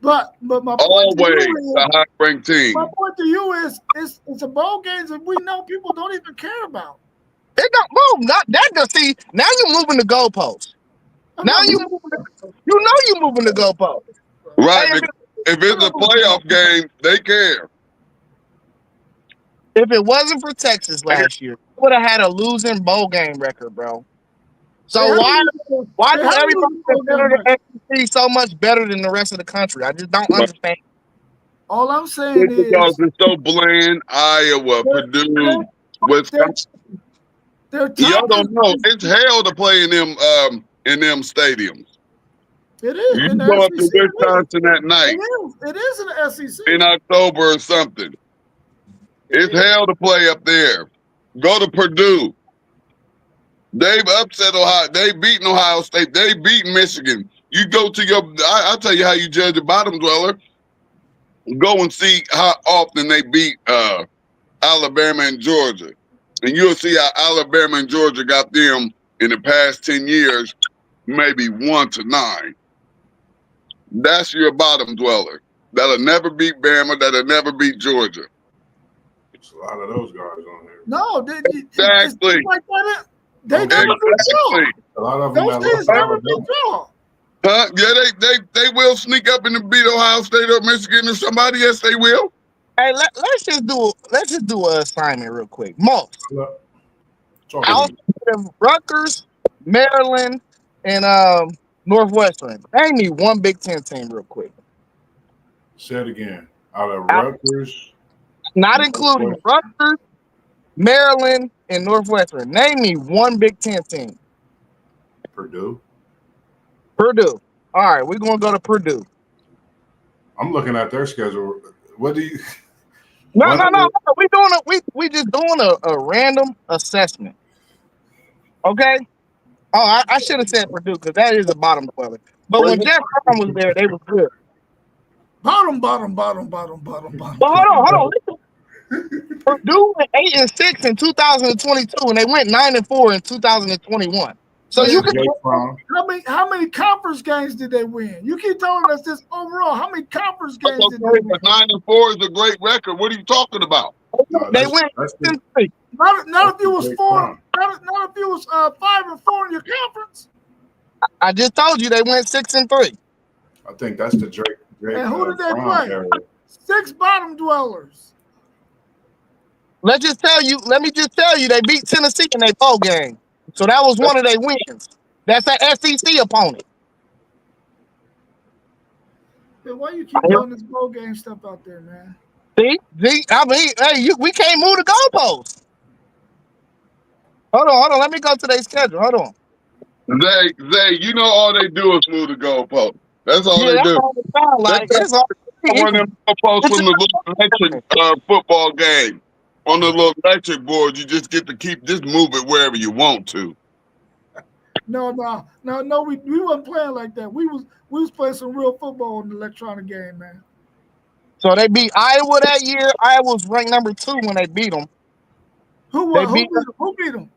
But my point Always to you the higher ranked team. my point to you is it's a bowl games that we know people don't even care about. It don't move. Not that. See, now you're moving the goalposts. Now you know you're moving the goalposts. Right. If it's a playoff game, they care. If it wasn't for Texas last year, would have had a losing bowl game record, bro. So why do everybody consider the SEC so much better than the rest of the country? I just don't understand. All I'm saying is because it's so bland. Iowa, Purdue, Wisconsin. Y'all don't know. It's hell to play in them stadiums. It is. You in the go up to SEC, Wisconsin at night It is in the SEC. in October or something. It's hell to play up there. Go to Purdue. They've upset Ohio. They've beaten Ohio State. They've beaten Michigan. You go to I'll tell you how you judge a bottom dweller. Go and see how often they beat Alabama and Georgia. And you'll see how Alabama and Georgia got them in the past 10 years, maybe 1-9. That's your bottom dweller. That'll never beat Bama. That'll never beat Georgia. It's a lot of those guys on there. No, Exactly. like that. They never beat y'all. A lot of them. Those teams never beat y'all. Huh? Yeah, they will sneak up and beat Ohio State or Michigan or somebody. Yes, they will. Hey, let's just do an assignment real quick. Most Rutgers, Maryland, and Northwestern. Name me one Big Ten team real quick. Say it again. Out of Rutgers, not including Rutgers, Maryland, and Northwestern. Name me one Big Ten team. Purdue. Purdue. All right, we're gonna go to Purdue. I'm looking at their schedule. What do you? No. What- We just doing a random assessment. Okay. Oh, I should have said Purdue because that is a bottom dweller. But when Jeff Brown was there, they was good. Bottom. But hold on. Listen. Purdue went 8-6 in 2022, and they went 9-4 in 2021. So Yeah. you can Jake Fromm. How many conference games did they win? You keep telling us this overall. How many conference games That's did okay, they win? but 9-4 is a great record. What are you talking about? No, they that's- went that's the- 6-3. Not if you was Jake 4. Fromm. Not if you was 5-4 in your conference. I just told you they went 6-3. I think that's the Drake. And who did they Fromm play? era. 6 bottom dwellers. Let me just tell you, they beat Tennessee in their bowl game. So that was one of their wins. That's an SEC opponent. Then why you keep throwing this bowl game stuff out there, man? See, I mean, hey, we can't move the goalposts. Hold on. Let me go to their schedule. Hold on. Zay, you know all they do is move the goalpost. That's all they That's do. all it sound like. That's one of them goalposts from the little electric football game. On the little electric board, you just get to just move it wherever you want to. No, we wasn't playing like that. We was playing some real football in the electronic game, man. So they beat Iowa that year. Iowa was ranked number 2 when they beat them. Who beat them?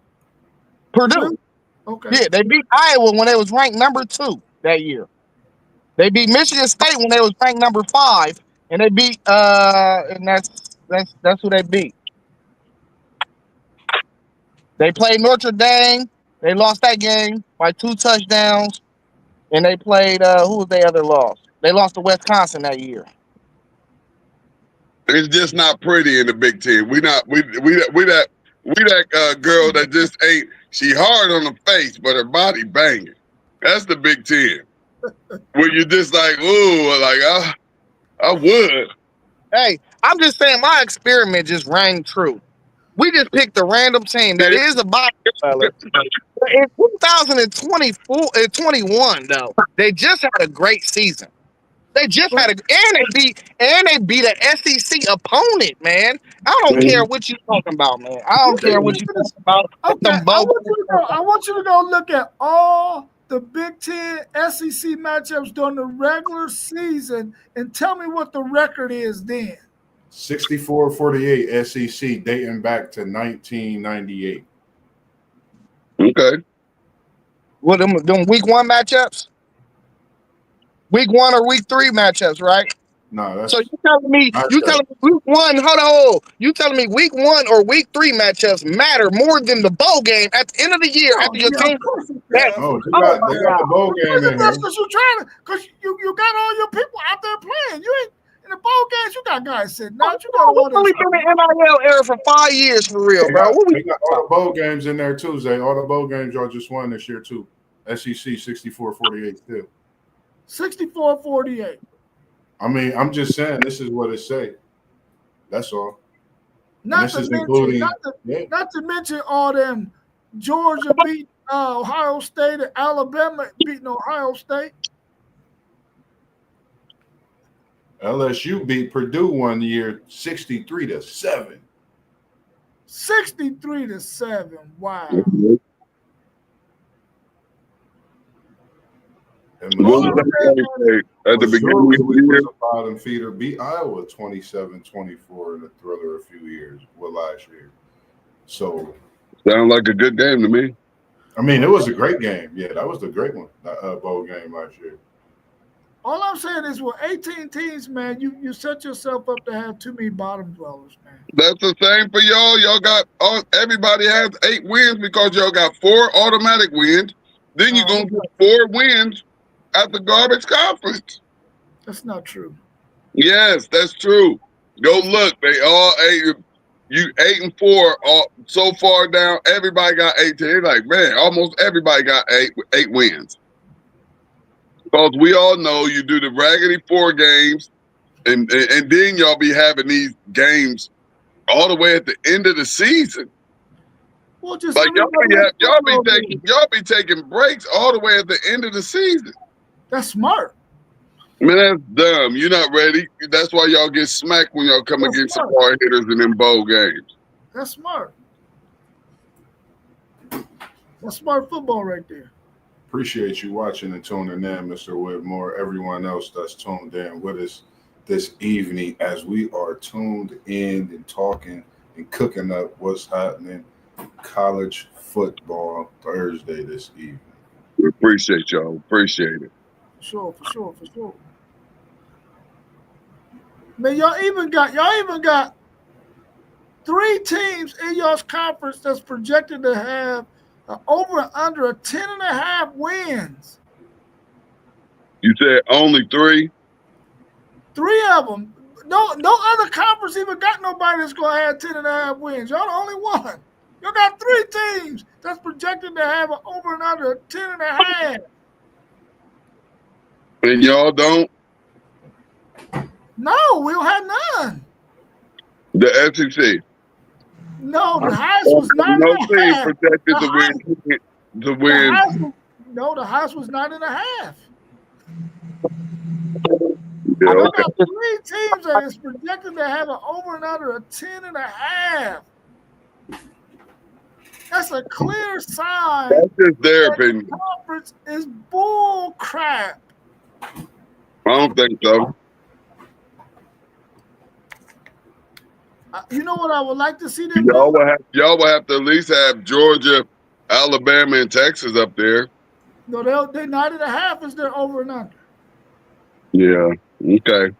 Purdue. Okay. Yeah, they beat Iowa when they was ranked number 2 that year. They beat Michigan State when they was ranked number 5, and they beat and that's who they beat. They played Notre Dame. They lost that game by 2 touchdowns, and they played who was their other loss? They lost to Wisconsin that year. It's just not pretty in the Big Ten. We that girl that just ain't. She hard on the face, but her body banging. That's the Big Ten. Where you just like, ooh, like I would. Hey, I'm just saying my experiment just rang true. We just picked a random team that is a body dweller. In 2024 and 21, though, they just had a great season. They just had they beat an SEC opponent, man. I don't care what you're talking about, man. I don't care what you're talking about. Okay, I want you to go look at all the Big Ten SEC matchups during the regular season and tell me what the record is then. 64-48 SEC dating back to 1998. Okay. What them week 1 matchups? Week 1 or week 3 matchups, right? No, that's So you telling me week 1? Hold on. You telling me week 1 or week 3 matchups matter more than the bowl game at the end of the year after your team? they got the bowl game in here. That's because you're trying to, because you got all your people out there playing. You ain't in the bowl games. You got guys sitting out. You got We've only been in NIL era for 5 years for real, They bro. got all the bowl games in there too, Zay. All the bowl games y'all just won this year too. SEC 64-48 still. 64-48. I mean, I'm just saying this is what it say. That's all. Not to mention all them Georgia beat Ohio State and Alabama beating Ohio State. LSU beat Purdue one year 63-7. 63-7. Wow. What was that at the beginning of the year? Was a bottom feeder, beat Iowa 27-24 in a thriller a few years, last year. So Sound like a good game to me. I mean, it was a great game. Yeah, that was the great one, that bowl game last year. All I'm saying is, with 18 teams, man, you set yourself up to have too many bottom dwellers, man. That's the same for y'all. Y'all got everybody has 8 wins because y'all got 4 automatic wins. Then you're gonna get 4 wins at the garbage conference. That's not true. Yes, that's true. Go look. They all 8. You 8 and 4 all so far down. Everybody got 18. They're like, man, almost everybody got 8 wins. Because we all know you do the raggedy 4 games, and then y'all be having these games all the way at the end of the season. Well, just like y'all be taking breaks all the way at the end of the season. That's smart. Man, that's dumb. You're not ready. That's why y'all get smacked when y'all come That's against some smart. hard hitters in them bowl games. That's smart. That's smart football right there. Appreciate you watching and tuning in, Mr. Whitmore. Everyone else that's tuned in with us this evening as we are tuned in and talking and cooking up what's happening college football Thursday this evening. We appreciate y'all. Appreciate it. For sure. Man, y'all even got 3 teams in y'all's conference that's projected to have over and under 10.5 wins. You said only 3? 3 of them. No other conference even got nobody that's gonna have 10.5 wins. Y'all the only one. Y'all got 3 teams that's projected to have an over and under 10.5. And y'all don't? No, we don't have none. The SEC. No, the highest was No 9.5. team projected The to win. To The win. highest was 9.5. Yeah, Y'all okay. got 3 teams that is projected to have an over and under of 10.5. That's a clear sign That's just their that opinion. the conference is bull crap. I don't think so. You know what I would like to see them Y'all do? will have to at least have Georgia, Alabama, and Texas up there. No, they 9.5 is their over and under. Yeah. Okay.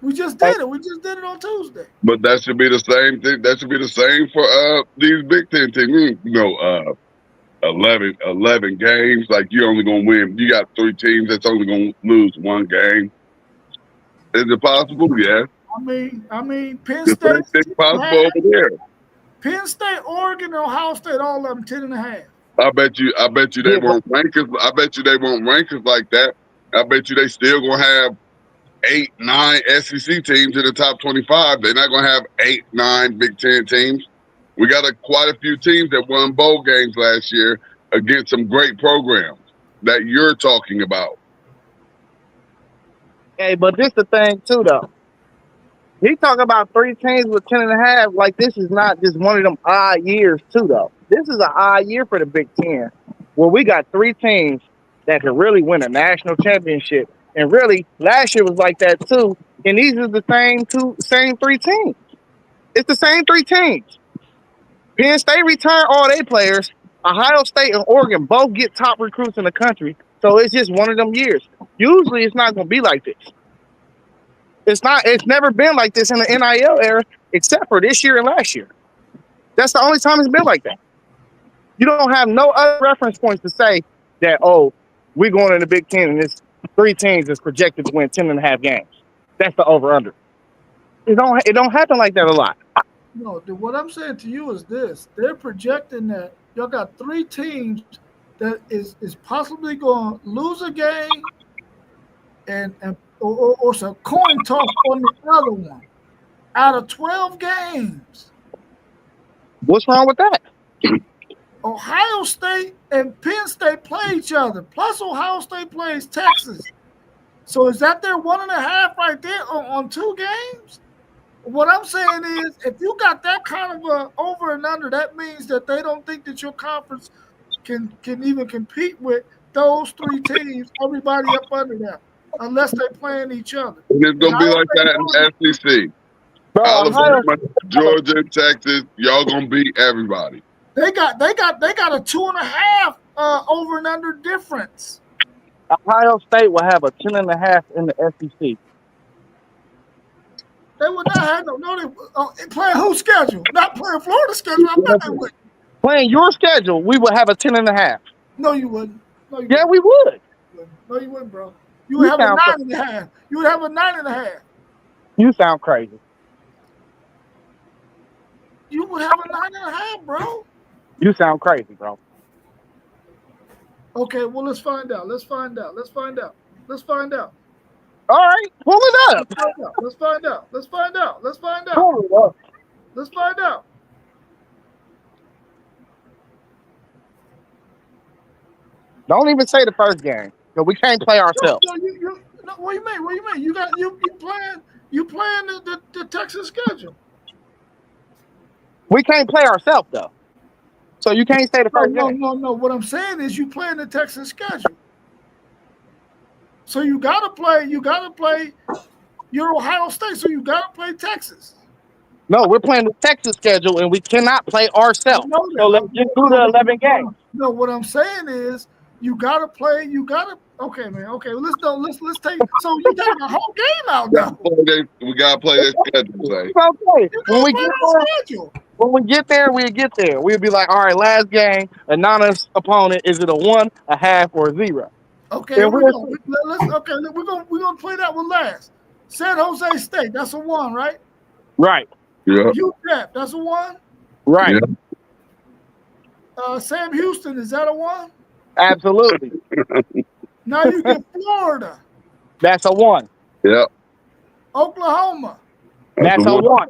We just did it. We just did it on Tuesday. But that should be the same thing. That should be the same for these Big Ten teams. You know, 11 games. Like you only gonna win. You got 3 teams that's only gonna lose 1 game. Is it possible? Yes. I mean, Penn The State, same thing possible over there. Penn State, Oregon, and Ohio State, all of them 10.5. I bet you they won't rank us. I bet you they won't rank us like that. I bet you they still gonna have 8, 9 SEC teams in the top 25. They're not gonna have 8, 9 Big Ten teams. We got quite a few teams that won bowl games last year against some great programs that you're talking about. Hey, but this the thing too, though. He talk about 3 teams with 10.5. Like this is not just one of them odd years too, though. This is an odd year for the Big Ten, where we got 3 teams that could really win a national championship. And really, last year was like that too. And these are the same 3 teams. It's the same 3 teams. Penn State retired all their players. Ohio State and Oregon both get top recruits in the country. So it's just one of them years. Usually it's not going to be like this. It's never been like this in the NIL era, except for this year and last year. That's the only time it's been like that. You don't have no other reference points to say that, oh, we're going in the Big Ten and it's 3 teams is projected to win 10.5 games. That's the over-under. It don't happen like that a lot. No, what I'm saying to you is this. They're projecting that y'all got 3 teams that is possibly going to lose a game or some coin toss on the other one out of 12 games. What's wrong with that? Ohio State and Penn State play each other. Plus, Ohio State plays Texas. So is that their 1.5 right there on 2 games? What I'm saying is, if you got that kind of a over and under, that means that they don't think that your conference can even compete with those 3 teams, everybody up under them, unless they're playing each other. And it's gonna be like that in the SEC. Bro, Alabama, Georgia, Texas, y'all gonna beat everybody. They got a 2.5 over and under difference. Ohio State will have a 10.5 in the SEC. They would not have they playing whose schedule? Not playing Florida's schedule. I bet they would. Playing your schedule, we would have a 10.5. No, you wouldn't. No, you Yeah, wouldn't. we would. No, you wouldn't, bro. You would have a 9.5. You would have a 9.5. You sound crazy. You would have a 9.5, bro. You sound crazy, bro. Okay, well, let's find out. Let's find out. All right, pull it up. Let's find out. Pull it up. Let's find out. Don't even say the first game, because we can't play ourselves. No, What do you mean? What do you mean? You playing the Texas schedule. We can't play ourselves though. So you can't say the first game. No. What I'm saying is you playing the Texas schedule. So you gotta play your Ohio State, so you gotta play Texas. No, we're playing the Texas schedule and we cannot play ourselves. So let's just do the 11 games. No, what I'm saying is you gotta play. Okay, man. Okay, let's take. So you got a whole game out now. We gotta play their schedule. Say. Okay. When we get there, we'll get there. We'll be like, all right, last game, anonymous opponent. Is it a 1, a half, or a 0? Okay, we're gonna play that one last. San Jose State, that's a 1, right? Right. Yeah. UTEP, that's a 1. Right. Yeah. Sam Houston, is that a 1? Absolutely. Now you get Florida. That's a 1. Yeah. Oklahoma. That's a 1.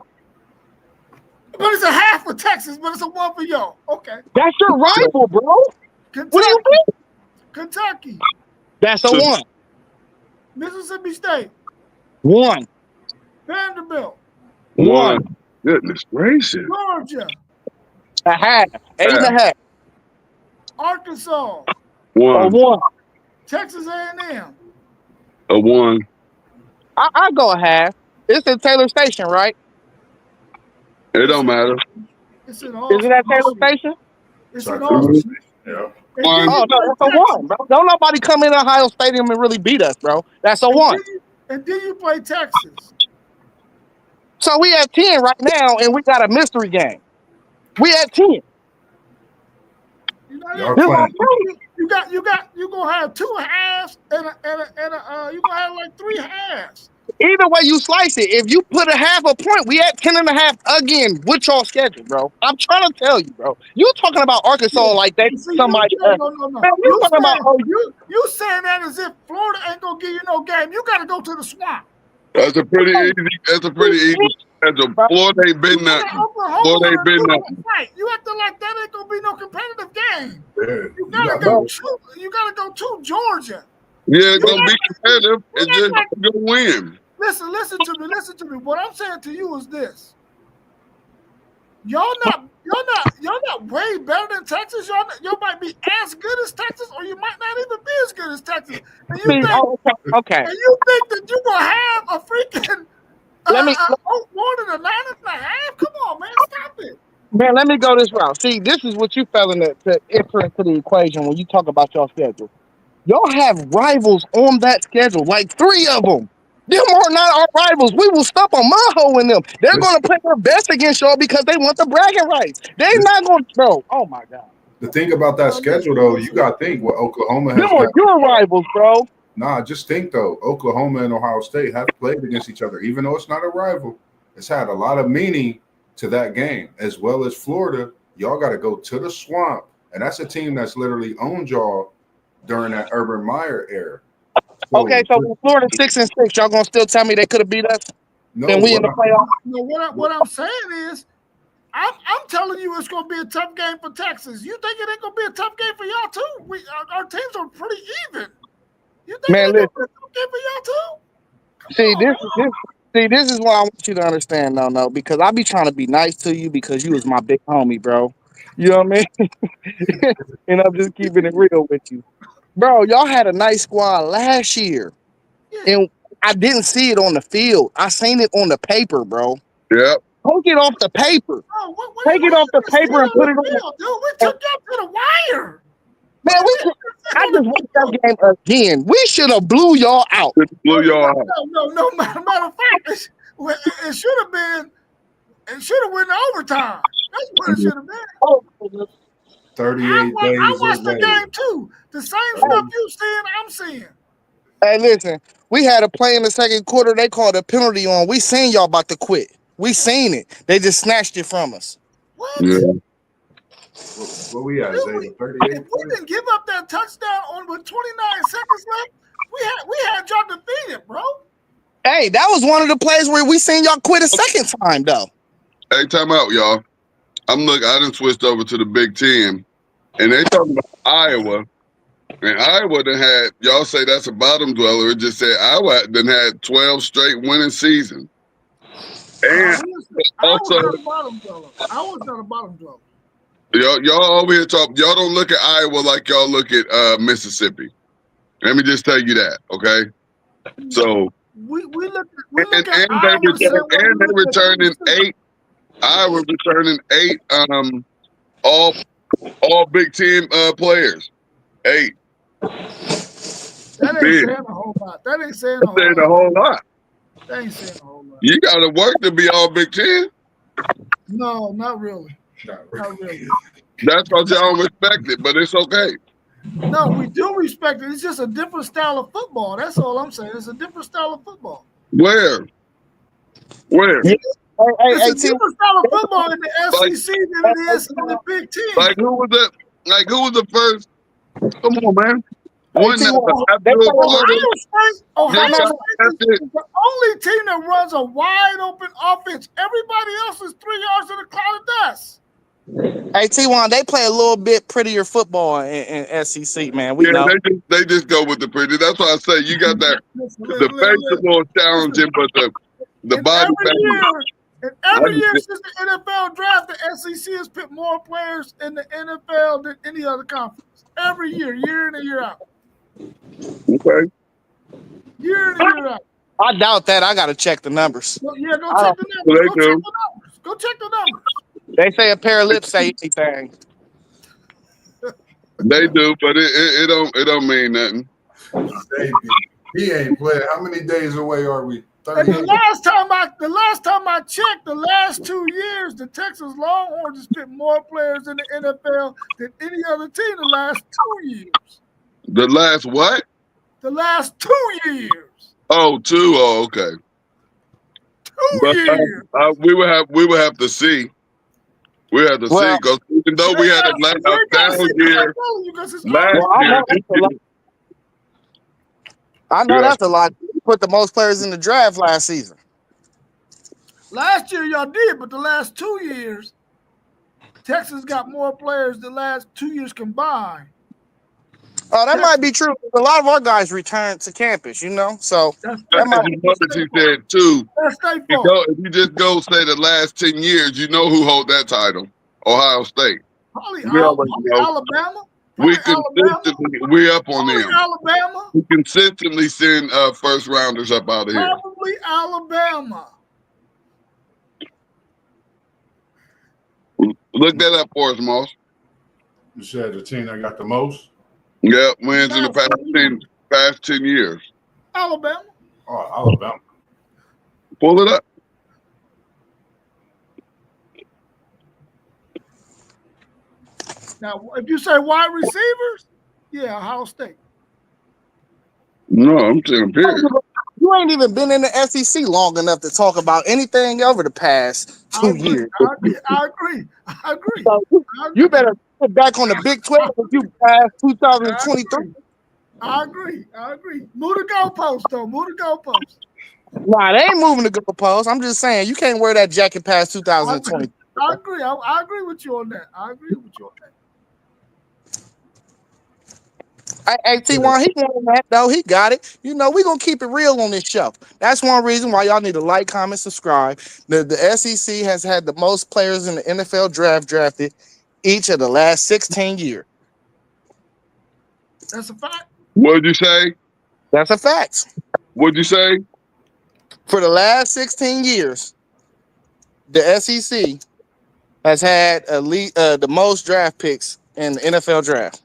But it's a half for Texas, but it's a 1 for y'all. Okay. That's your rival, bro. Kentucky. What do you think? Kentucky. That's a 1. Mississippi State. 1. Vanderbilt. 1. Goodness gracious. Georgia. A half. 8.5. Arkansas. 1. A 1. Texas A&M. A 1. I go a half. It's in Taylor Station, right? It don't matter. It's in all. Is it at Taylor Station? It's in all. Yeah. Oh, no, that's a 1, bro. Don't nobody come in Ohio Stadium and really beat us, bro. That's a 1. And then you play Texas. So we at 10 right now, and we got a mystery game. We at 10. You Y'all know, playing. you gonna have 2 halves and you gonna have like 3 halves. Either way you slice it, if you put a half a point, we at 10.5 again with y'all schedule, bro. I'm trying to tell you, bro. You talking about Arkansas like they somebody. No. Man, you talking about you saying that as if Florida ain't gonna give you no game. You got to go to the swamp. That's a pretty easy schedule. Florida ain't been that. Florida ain't been that. Right. You acting like that ain't gonna be no competitive game. Yeah. You gotta go to Georgia. Yeah, it's gonna be competitive. It's just gonna win. Listen to me. What I'm saying to you is this. Y'all not way better than Texas. Y'all might be as good as Texas, or you might not even be as good as Texas. And you think, okay. And you think that you're gonna have a freaking more than a 9.5? Come on, man, stop it. Man, let me go this route. See, this is what you fell to enter into the equation when you talk about your schedule. Y'all have rivals on that schedule, like 3 of them. Them are not our rivals. We will stop on Maho and them. They're going to play their best against y'all because they want the bragging rights. They're not going to throw. Oh, my God. The thing about that schedule, though, you got to think what Oklahoma has. Them are your rivals, bro. Nah, just think, though. Oklahoma and Ohio State have played against each other. Even though it's not a rival, it's had a lot of meaning to that game, as well as Florida. Y'all got to go to the swamp. And that's a team that's literally owned y'all during that Urban Meyer era. So, okay, so with Florida 6-6, y'all gonna still tell me they could have beat us? No, and we in the playoffs? No, what I'm saying is, I'm telling you, it's gonna be a tough game for Texas. You think it ain't gonna be a tough game for y'all too? Our teams are pretty even. You think it's gonna be a tough game for y'all too? This is what I want you to understand, no, because I be trying to be nice to you because you was my big homie, bro. You know what I mean? And I'm just keeping it real with you. Bro, y'all had a nice squad last year, and I didn't see it on the field. I seen it on the paper, bro. Yep. Take it off the paper. Take it off the paper and put it on the field. Dude, we took that to the wire. Man, I just watched that game again. We should have blew y'all out. Blew y'all out. No. Matter of fact, it should have been. It should have went to overtime. That's what it should have been. 38 days. I watched the game too. The same stuff you seeing, I'm seeing. Hey, listen, we had a play in the second quarter. They called a penalty on. We seen y'all about to quit. We seen it. They just snatched it from us. What? Yeah. What we at? 38. We didn't give up that touchdown with 29 seconds left. We had y'all defeated, bro. Hey, that was one of the plays where we seen y'all quit a second time, though. Hey, time out, y'all. I done switched over to the Big Ten, and they talking about Iowa And Iowa done had, y'all say that's a bottom dweller. It just said Iowa done had 12 straight winning seasons. And I was also, not a bottom dweller. I was not a bottom dweller. y'all over here talk. Y'all don't look at Iowa like y'all look at Mississippi. Let me just tell you that, okay? So We look at and Iowa the same way we they're look at returning Tennessee. 8. Iowa returning 8 all Big Ten players. 8. That ain't Big. saying a whole lot. That ain't saying That's saying a whole lot. That ain't saying a whole lot. You got to work to be all Big Ten. No, not really. Not really. That's because y'all don't respect it, but it's okay. No, we do respect it. It's just a different style of football. That's all I'm saying. It's a different style of football. Where? It's a different style of football in the SEC than it is in the Big Ten. Like who was that? Like who was the first? Come on, man. Ohio State is the only team that runs a wide open offense. Everybody else is 3 yards in a cloud of dust. Hey, T1, they play a little bit prettier football in SEC, man. We know. They just go with the pretty. That's why I say you got that the face is more challenging, but the body. Every year since the NFL draft, the SEC has put more players in the NFL than any other conference. Every year, year in and year out. Okay. Year in and year out. I doubt that. I got to check the numbers. Well, yeah, go check the numbers. Go check the numbers. They say a pair of lips say anything. They do, but it don't mean nothing. He ain't playing. How many days away are we? And the last time I checked, the last 2 years, the Texas Longhorns has put more players in the NFL than any other team the last 2 years. The last what? The last 2 years. Oh, 2. Oh, okay. 2 years. We would have to see. We have to see because even though we had a down year I know that's a lot. You put the most players in the draft last season. Last year y'all did, but the last 2 years, Texas got more players the last 2 years combined. Oh, that might be true. A lot of our guys returned to campus, you know. So that might be what you said too. If you just go say the last 10 years, you know who hold that title? Ohio State. Probably Alabama. We up on them. Alabama. We consistently send first rounders up out of here. Probably Alabama. Look that up for us, Moss. You said the team that got the most? Yeah, wins in the past 10 years. Alabama. Oh, Alabama. Pull it up. Now, if you say wide receivers, yeah, Ohio State. No, I'm saying period. You ain't even been in the SEC long enough to talk about anything over the past 2 years. I agree. So you better get back on the Big 12 if you pass 2023. I agree. Move the goalpost, though. Move the goalpost. Nah, they ain't moving the goalpost. I'm just saying you can't wear that jacket past 2020. I agree. I agree with you on that. Hey, T1, he won that, though. He got it. You know, we're going to keep it real on this show. That's one reason why y'all need to like, comment, subscribe. The SEC has had the most players in the NFL draft drafted each of the last 16 years. That's a fact. What did you say? That's a fact. What did you say? For the last 16 years, the SEC has had the most draft picks in the NFL draft.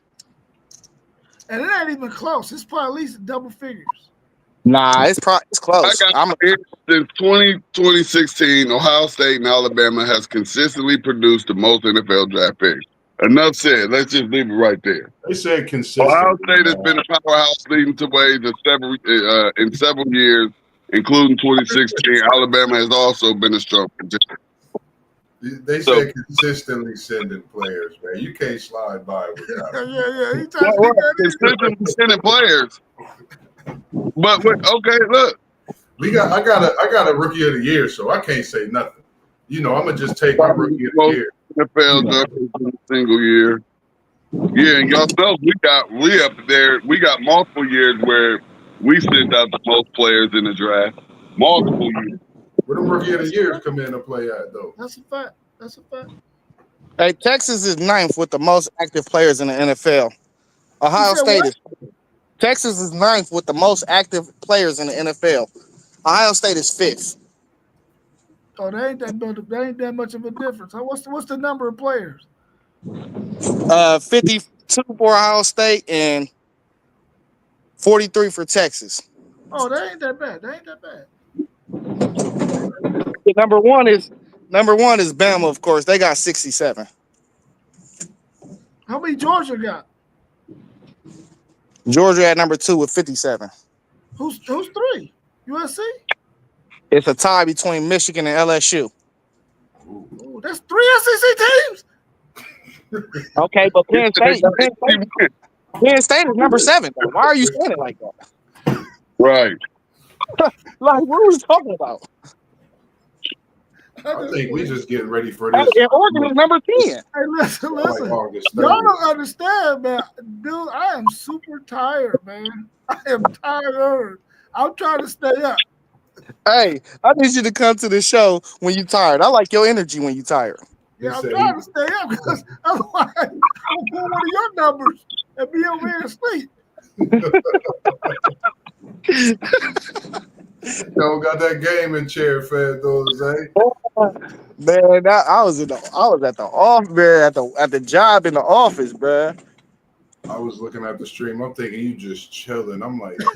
And it ain't even close. It's probably at least double figures. Nah, it's close. Since 2016, Ohio State and Alabama has consistently produced the most NFL draft picks. Enough said. Let's just leave it right there. They said consistent. Ohio State has been a powerhouse leading to ways in several years, including 2016. Alabama has also been a strong contender. They said consistently sending players, man. You can't slide by with that. Yeah. Consistently sending players. But okay, look. I got a rookie of the year, so I can't say nothing. You know, I'm gonna just take my rookie of the year. NFL draft in a single year. Yeah, and y'all know we up there. We got multiple years where we sent out the most players in the draft. Multiple years. Where the rookie of the years come in to play at though? That's a fact. That's a fact. Hey, Texas is ninth with the most active players in the NFL. You Ohio said State what? is Texas is ninth with the most active players in the NFL. Ohio State is fifth. Oh, they ain't that much of a difference. What's the number of players? 52 for Ohio State and 43 for Texas. Oh, they ain't that bad. They ain't that bad. Number one is Bama, of course. They got 67. How many Georgia got? Georgia at number 2 with 57. Who's 3? USC? It's a tie between Michigan and LSU. Ooh, that's 3 SEC teams. Okay, but Penn State is number 7. Why are you saying it like that? Right. Like, what are we talking about? I think we just getting ready for this. And Oregon is number 10. Hey, listen. Like August Y'all 30th. don't understand, man. Dude, I am super tired, man. I am tired. I'm trying to stay up. Hey, I need you to come to the show when you're tired. I like your energy when you're tired. Yeah, I'm said trying to stay up because otherwise I'll pull one of your numbers and be over here asleep. Y'all got that gaming chair fed though, Zay. Man, I was at the off, man, at the job in the office, bruh. I was looking at the stream. I'm thinking you just chilling. I'm like he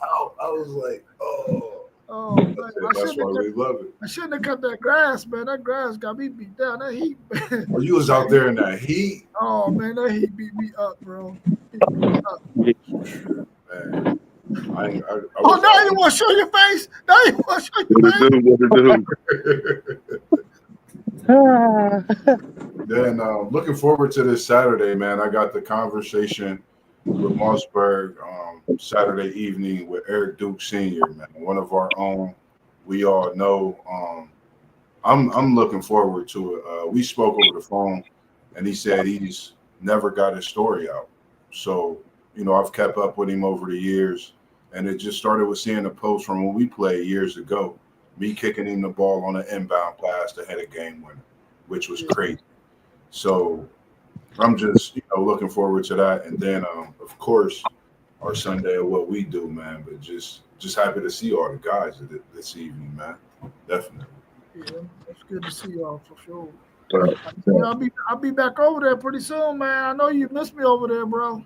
out. I was like, oh. Oh, man. That's why we love it. I shouldn't have cut that grass, man. That grass got me beat down. That heat, man. Or you was out there in that heat. Oh, man, that heat beat me up, bro. Beat me up. Man. I Oh, now you want to show your face? Now you want to show your face? Then looking forward to this Saturday, man. I got the conversation with Mossberg Saturday evening with Eric Duke Sr., man, one of our own. We all know. I'm looking forward to it. We spoke over the phone, and he said he's never got his story out. So, you know, I've kept up with him over the years, and it just started with seeing a post from when we played years ago, me kicking him the ball on an inbound pass to hit a game winner, which was crazy. So I'm just, you know, looking forward to that. And then, of course, our Sunday of what we do, man. But just happy to see all the guys this evening, man. Definitely. Yeah, it's good to see y'all for sure. Right. Yeah, I'll be back over there pretty soon, man. I know you missed me over there, bro.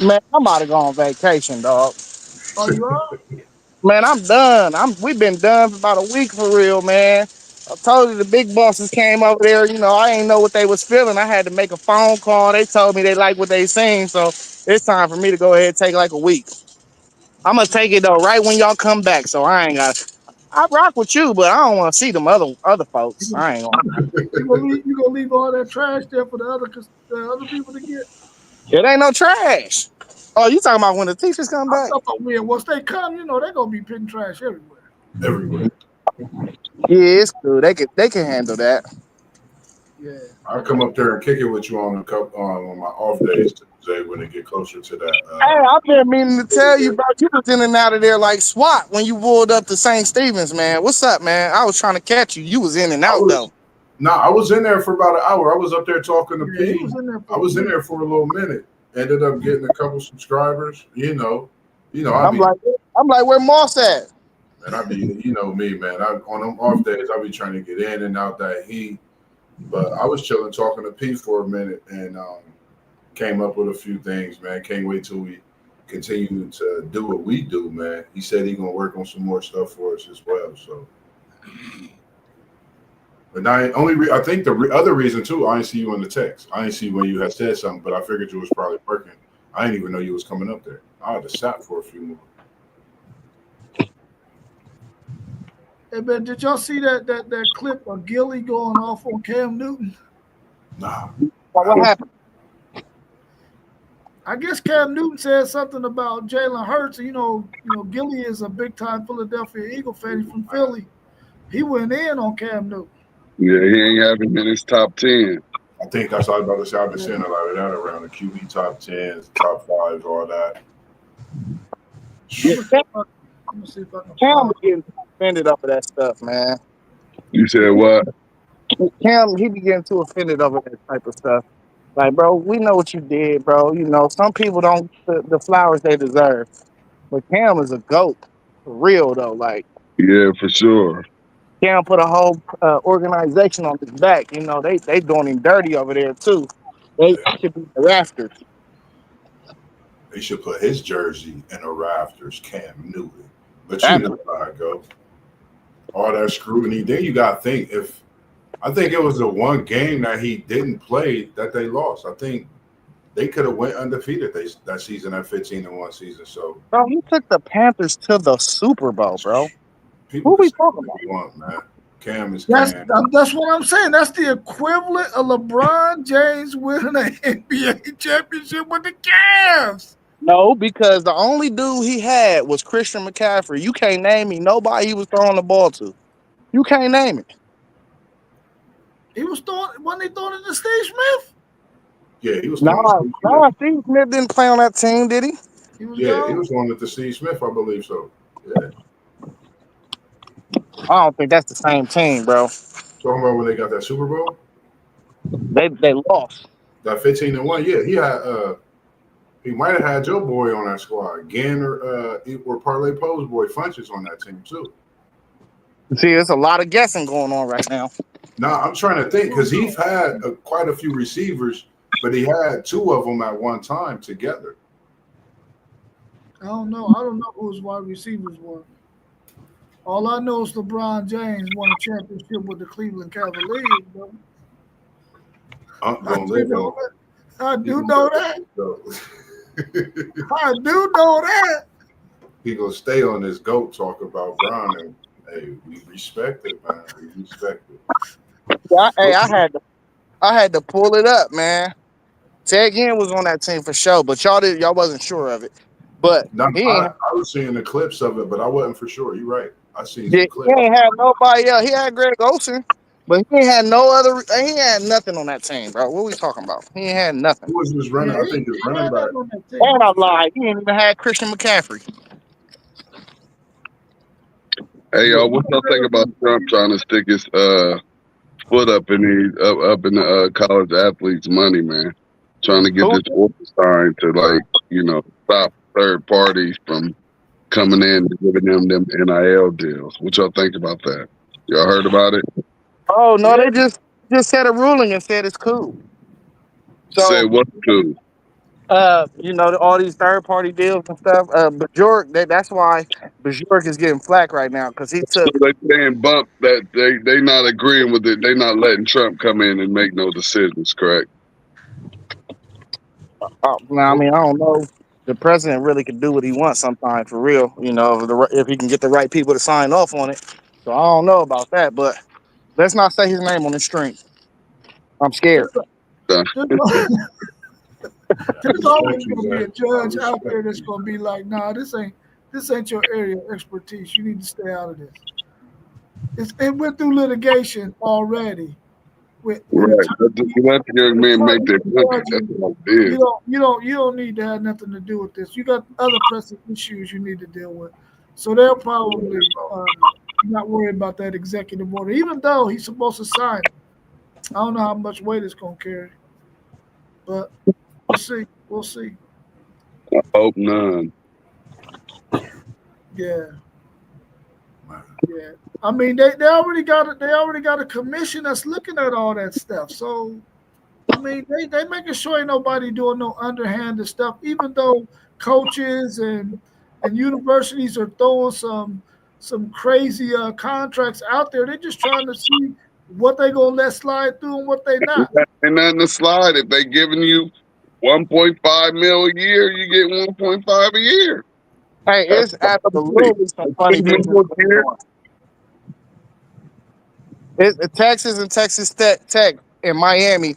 Man, I'm about to go on vacation, dog. Oh, you are? Man, I'm done. We've been done for about a week for real, man. I told you the big bosses came over there. You know, I ain't know what they was feeling. I had to make a phone call. They told me they like what they seen, so it's time for me to go ahead and take like a week. I'm gonna take it though right when y'all come back. So I rock with you, but I don't want to see them other folks. I ain't gonna. You gonna leave all that trash there for the other people to get? It ain't no trash. Oh, you talking about when the teachers come back? I'm talking about once they come, you know, they're gonna be pitting trash everywhere. Everywhere. Yeah, it's cool. They can handle that. Yeah. I'll come up there and kick it with you on my off days today when they get closer to that. Hey, I've been meaning to tell you, bro. You was in and out of there like SWAT when you pulled up to St. Stephen's, man. What's up, man? I was trying to catch you. You was in and out though. I was in there for about an hour. I was up there talking to Yeah, P. I was in there for a little minute. Ended up getting a couple subscribers. You know. I'm like, where Moss at? And I be, you know me, man. On them off days, I be trying to get in and out that heat. But I was chilling, talking to P for a minute, and came up with a few things, man. Can't wait till we continue to do what we do, man. He said he's gonna work on some more stuff for us as well. So, but I think the other reason too, I didn't see you in the text. I didn't see when you had said something, but I figured you was probably working. I didn't even know you was coming up there. I had to sat for a few more. Hey, man, did y'all see that clip of Gilly going off on Cam Newton? Nah. What happened? I guess Cam Newton said something about Jalen Hurts. You know, Gilly is a big-time Philadelphia Eagle fan. He's from Philly. He went in on Cam Newton. Yeah, he ain't having him in his top 10. I think that's what I was about to say. I've been seeing a lot of that around the QB top 10s, top 5s, all that. Yeah, I'm gonna see if I can Cam find. was getting offended over that stuff, man. You said what? Cam, he be getting too offended over that type of stuff. Like, bro, we know what you did, bro. You know, some people don't get the flowers they deserve. But Cam is a GOAT. For real, though. Like, Yeah, for sure. Cam put a whole organization on his back. You know, they doing him dirty over there, too. They should be in the rafters. They should put his jersey in the rafters, Cam Newton. But you know how it goes. All that scrutiny. Then you got to think, I think it was the one game that he didn't play that they lost. I think they could have went undefeated that season, that 15-1 season. So, Bro, he took the Panthers to the Super Bowl, bro. people Who we can say talking what they want, man. Cam is That's Cam. that's what I'm saying. That's the equivalent of LeBron James winning an NBA championship with the Cavs. No, because the only dude he had was Christian McCaffrey. You can't name me nobody he was throwing the ball to. You can't name it. He was throwing when they throwing it to Steve Smith. Yeah, he was No, throwing Steve Smith didn't play on that team, did he? He was he gone. was on it to Steve Smith, I believe so. Yeah. I don't think that's the same team, bro. Talking about when they got that Super Bowl? They lost. That 15-1, yeah, he might have had Joe Boy on that squad. Gann or Parlay Pose Boy Funches on that team too. See, there's a lot of guessing going on right now. Now I'm trying to think because he's had quite a few receivers, but he had two of them at one time together. I don't know who his wide receivers were. All I know is LeBron James won a championship with the Cleveland Cavaliers. Bro. Gonna live on. I do know that. I do know that. He gonna stay on this GOAT talk about Brown, and hey, we respect it, man. We respect it. Yeah, I had to pull it up, man. Ted Ginn was on that team for sure, but y'all wasn't sure of it. But Now, he ain't, I was seeing the clips of it, but I wasn't for sure. You're right. I seen he some clips. ain't had nobody else. He had Greg Olsen, but he ain't had no other. He had nothing on that team, bro. What we talking about? He ain't had nothing. Who was his running? Yeah, I think his he running had back. that on that team. And I lied. He ain't even had Christian McCaffrey. Hey y'all, what y'all think about Trump trying to stick his foot up in the college athletes' money, man? Trying to get Who? this order signed to stop third parties from coming in and giving them NIL deals. What y'all think about that? Y'all heard about it? Oh no, they just said a ruling and said it's cool. Say So what's cool? all these third party deals and stuff. Bjork, that's why Bjork is getting flack right now because he So took. they saying bump that they not agreeing with it. They not letting Trump come in and make no decisions, correct? Now, I mean, I don't know. The president really can do what he wants sometimes, for real. You know, if he can get the right people to sign off on it. So I don't know about that, but let's not say his name on the string. I'm scared. There's always going to be a judge out there that's going to be like, nah, this ain't your area of expertise. You need to stay out of this. It went through litigation already. Right. Let the young men make their point. That's what it is. You don't need to have nothing to do with this. You got other pressing issues you need to deal with. So they'll probably not worry about that executive order, even though he's supposed to sign it. I don't know how much weight it's going to carry, but we'll see. We'll see. I hope none. Yeah. Yeah. I mean, they already got a commission that's looking at all that stuff. So, I mean, they making sure ain't nobody doing no underhanded stuff. Even though coaches and universities are throwing some crazy contracts out there, they're just trying to see what they gonna let slide through and what they not. Ain't nothing to slide. If they giving you 1.5 mil a year, you get 1.5 a year. Hey, it's absolutely some funny business. Texas and Texas Tech and Miami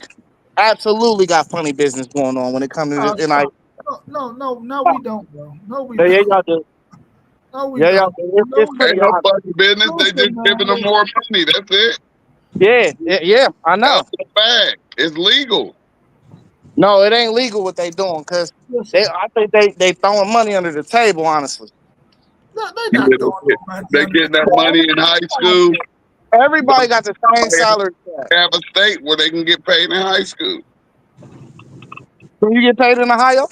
absolutely got funny business going on when it comes to this. No, we don't, bro. No, we Yeah, don't. y'all do. No, we Yeah, don't. y'all do. It's pretty Ain't no hot. fucking business. They just giving them more money. That's it. Yeah, I know. Out the bag. It's legal. No, it ain't legal what they doing because I think they throwing money under the table, honestly. No, they not throwing no money. They getting that money in high school. Everybody got the same salary cap. They have a state where they can get paid in high school. Can you get paid in Ohio?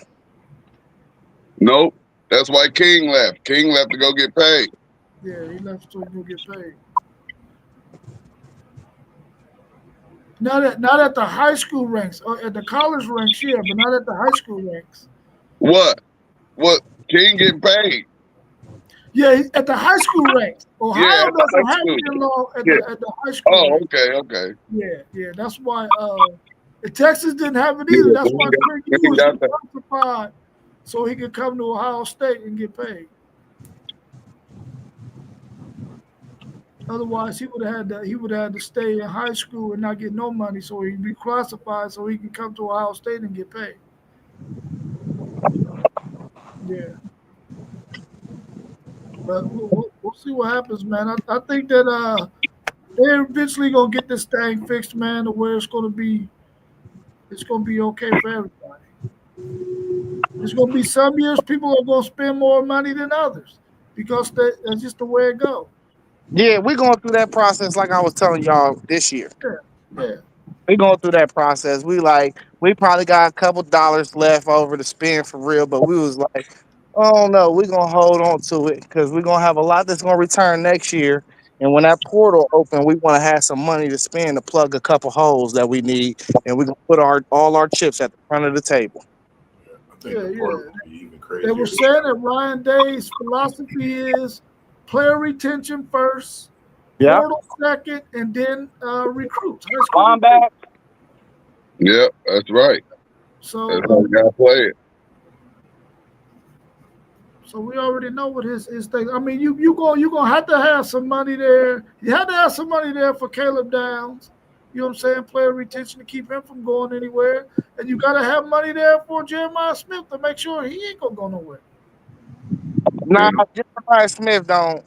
Nope. That's why King left. King left to go get paid. Yeah, he left so he can get paid. Not at the high school ranks, or at the college ranks, yeah, but not at the high school ranks. What? What? King getting paid? Yeah, at the high school ranks. Ohio Yeah, doesn't high have school. any law at, Yeah. the high school. Oh, ranks. okay. Yeah. That's why Texas didn't have it either. That's why Craig he was got that. classified so he could come to Ohio State and get paid. Otherwise, he would have had to stay in high school and not get no money, so he'd be classified so he can come to Ohio State and get paid. Yeah. But we'll see what happens, man. I think that they're eventually gonna get this thing fixed, man, to where it's gonna be okay for everybody. There's gonna be some years people are gonna spend more money than others because that's just the way it goes. Yeah, we're going through that process like I was telling y'all this year. Yeah. We going through that process. We probably got a couple dollars left over to spend for real, but we was like, oh no, we're gonna hold on to it because we're gonna have a lot that's gonna return next year. And when that portal open, we want to have some money to spend to plug a couple holes that we need, and we're gonna put all our chips at the front of the table. I think the portal would be even crazier. They were saying that Ryan Day's philosophy is player retention first, Yeah. portal second, and then recruits. Linebacker. Yep, that's right. So That's how you gotta play it. So we already know what his thing. I mean, you gonna have to have some money there. You had to have some money there for Caleb Downs. You know what I'm saying? Player retention to keep him from going anywhere, and you gotta have money there for Jeremiah Smith to make sure he ain't gonna go nowhere. Nah, Jeremiah Smith don't.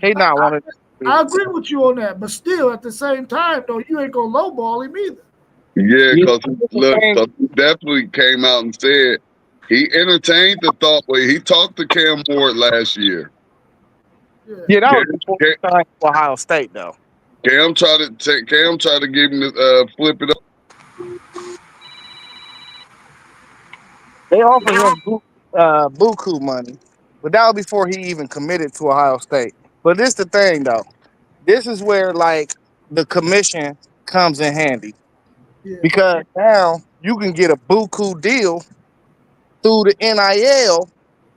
He not one of. I agree with you on that, but still, at the same time, though, you ain't gonna lowball him either. Yeah, because he definitely came out and said he entertained the thought. He talked to Cam Ward last year. Yeah, that was before he signed for Ohio State, though. Cam tried to give him the flip it up. They offered him buku money, but that was before he even committed to Ohio State. But this the thing, though. This is where like the commission comes in handy. Yeah. Because now you can get a buku deal through the NIL,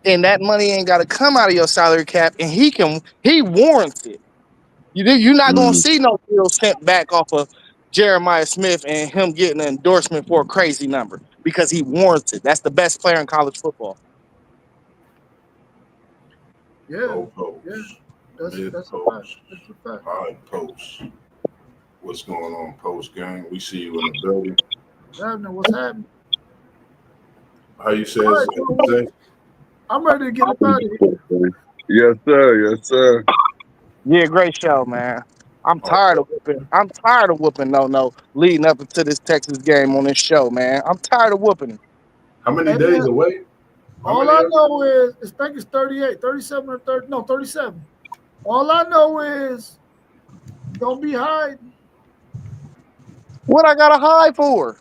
and that money ain't got to come out of your salary cap, and he warrants it. You're not gonna see no deal sent back off of Jeremiah Smith and him getting an endorsement for a crazy number because he warrants it. That's the best player in college football. Yeah, Low post. that's a Mid-post. fact. That's a fact. High post. What's going on post game? We see you in the building. What's happening? How you say it? I'm ready to get up out of here. Yes, sir. Yes, sir. Yeah, great show, man. I'm tired of whooping no leading up into this Texas game on this show, man. I'm tired of whooping him. How many days away? All I know is I think it's 38, 37 or 30. No, 37. All I know is don't be hiding. What I gotta hide for?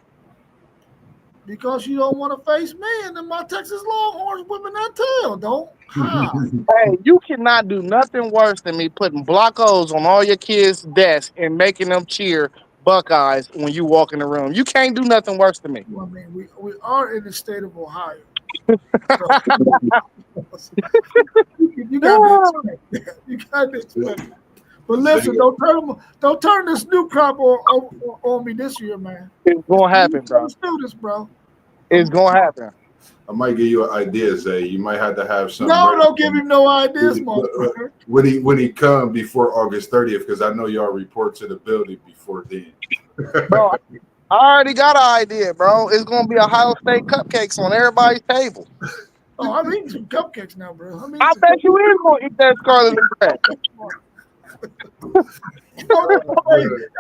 Because you don't want to face me and then my Texas Longhorns whipping that tail. Don't hide. Hey, you cannot do nothing worse than me putting blockos on all your kids' desks and making them cheer Buckeyes when you walk in the room. You can't do nothing worse than me. Well, I mean, we are in the state of Ohio. You got to expect. You got to expect. But listen, don't turn this new crop on me this year, man. It's gonna happen, bro. Let's do this, bro. It's gonna happen. I might give you an idea, Zay. You might have to have some. No, don't give him no ideas, motherfucker. When he come before August 30th, because I know y'all report to the building before then. Bro, I already got an idea, bro. It's gonna be Ohio State cupcakes on everybody's table. Oh, I'm eating some cupcakes now, bro. I bet you is gonna eat that scarlet and bread.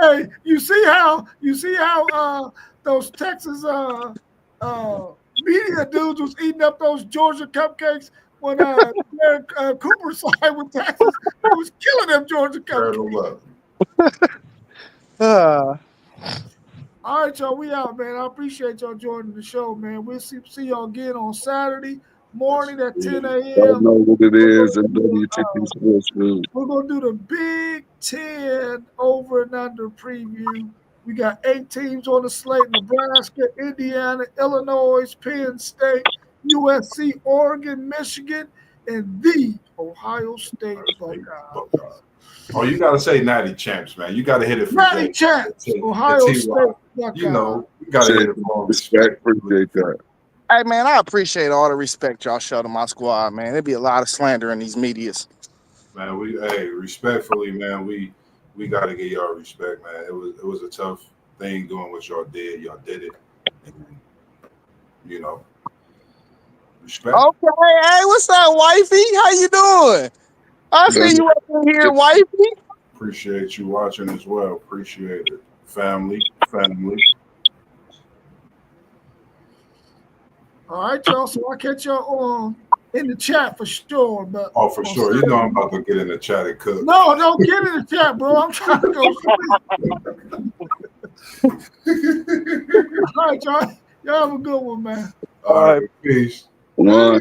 Hey, you see how those Texas media dudes was eating up those Georgia cupcakes when Derek Cooper signed with Texas. He was killing them Georgia cupcakes. All right, y'all, we out, man. I appreciate y'all joining the show, man. We'll see y'all again on Saturday morning at 10 I a.m. know what it is in WTP Sports News. We're going to do the Big Ten over and under preview. We got 8 teams on the slate: Nebraska, Indiana, Illinois, Penn State, USC, Oregon, Michigan, and the Ohio State Buckeyes. Oh, you got to say Natty Champs, man. You got to hit it for Natty Champs, Ohio State Buckeyes. You know, you got to hit it for respect. Appreciate that. Hey, man, I appreciate all the respect y'all show to my squad, man. There'd be a lot of slander in these medias. Man, respectfully, man, we got to give y'all respect, man. It was a tough thing doing what y'all did. Y'all did it. And, you know, respect. Okay, hey, what's up, wifey? How you doing? I see you up in here, wifey. Appreciate you watching as well. Appreciate it. Family. All right, y'all. So I'll catch y'all in the chat for sure. But for sure. You know I'm about to get in the chat and cook. No, don't get in the chat, bro. I'm trying to go sleep. All right, y'all. Y'all have a good one, man. All right, peace. One.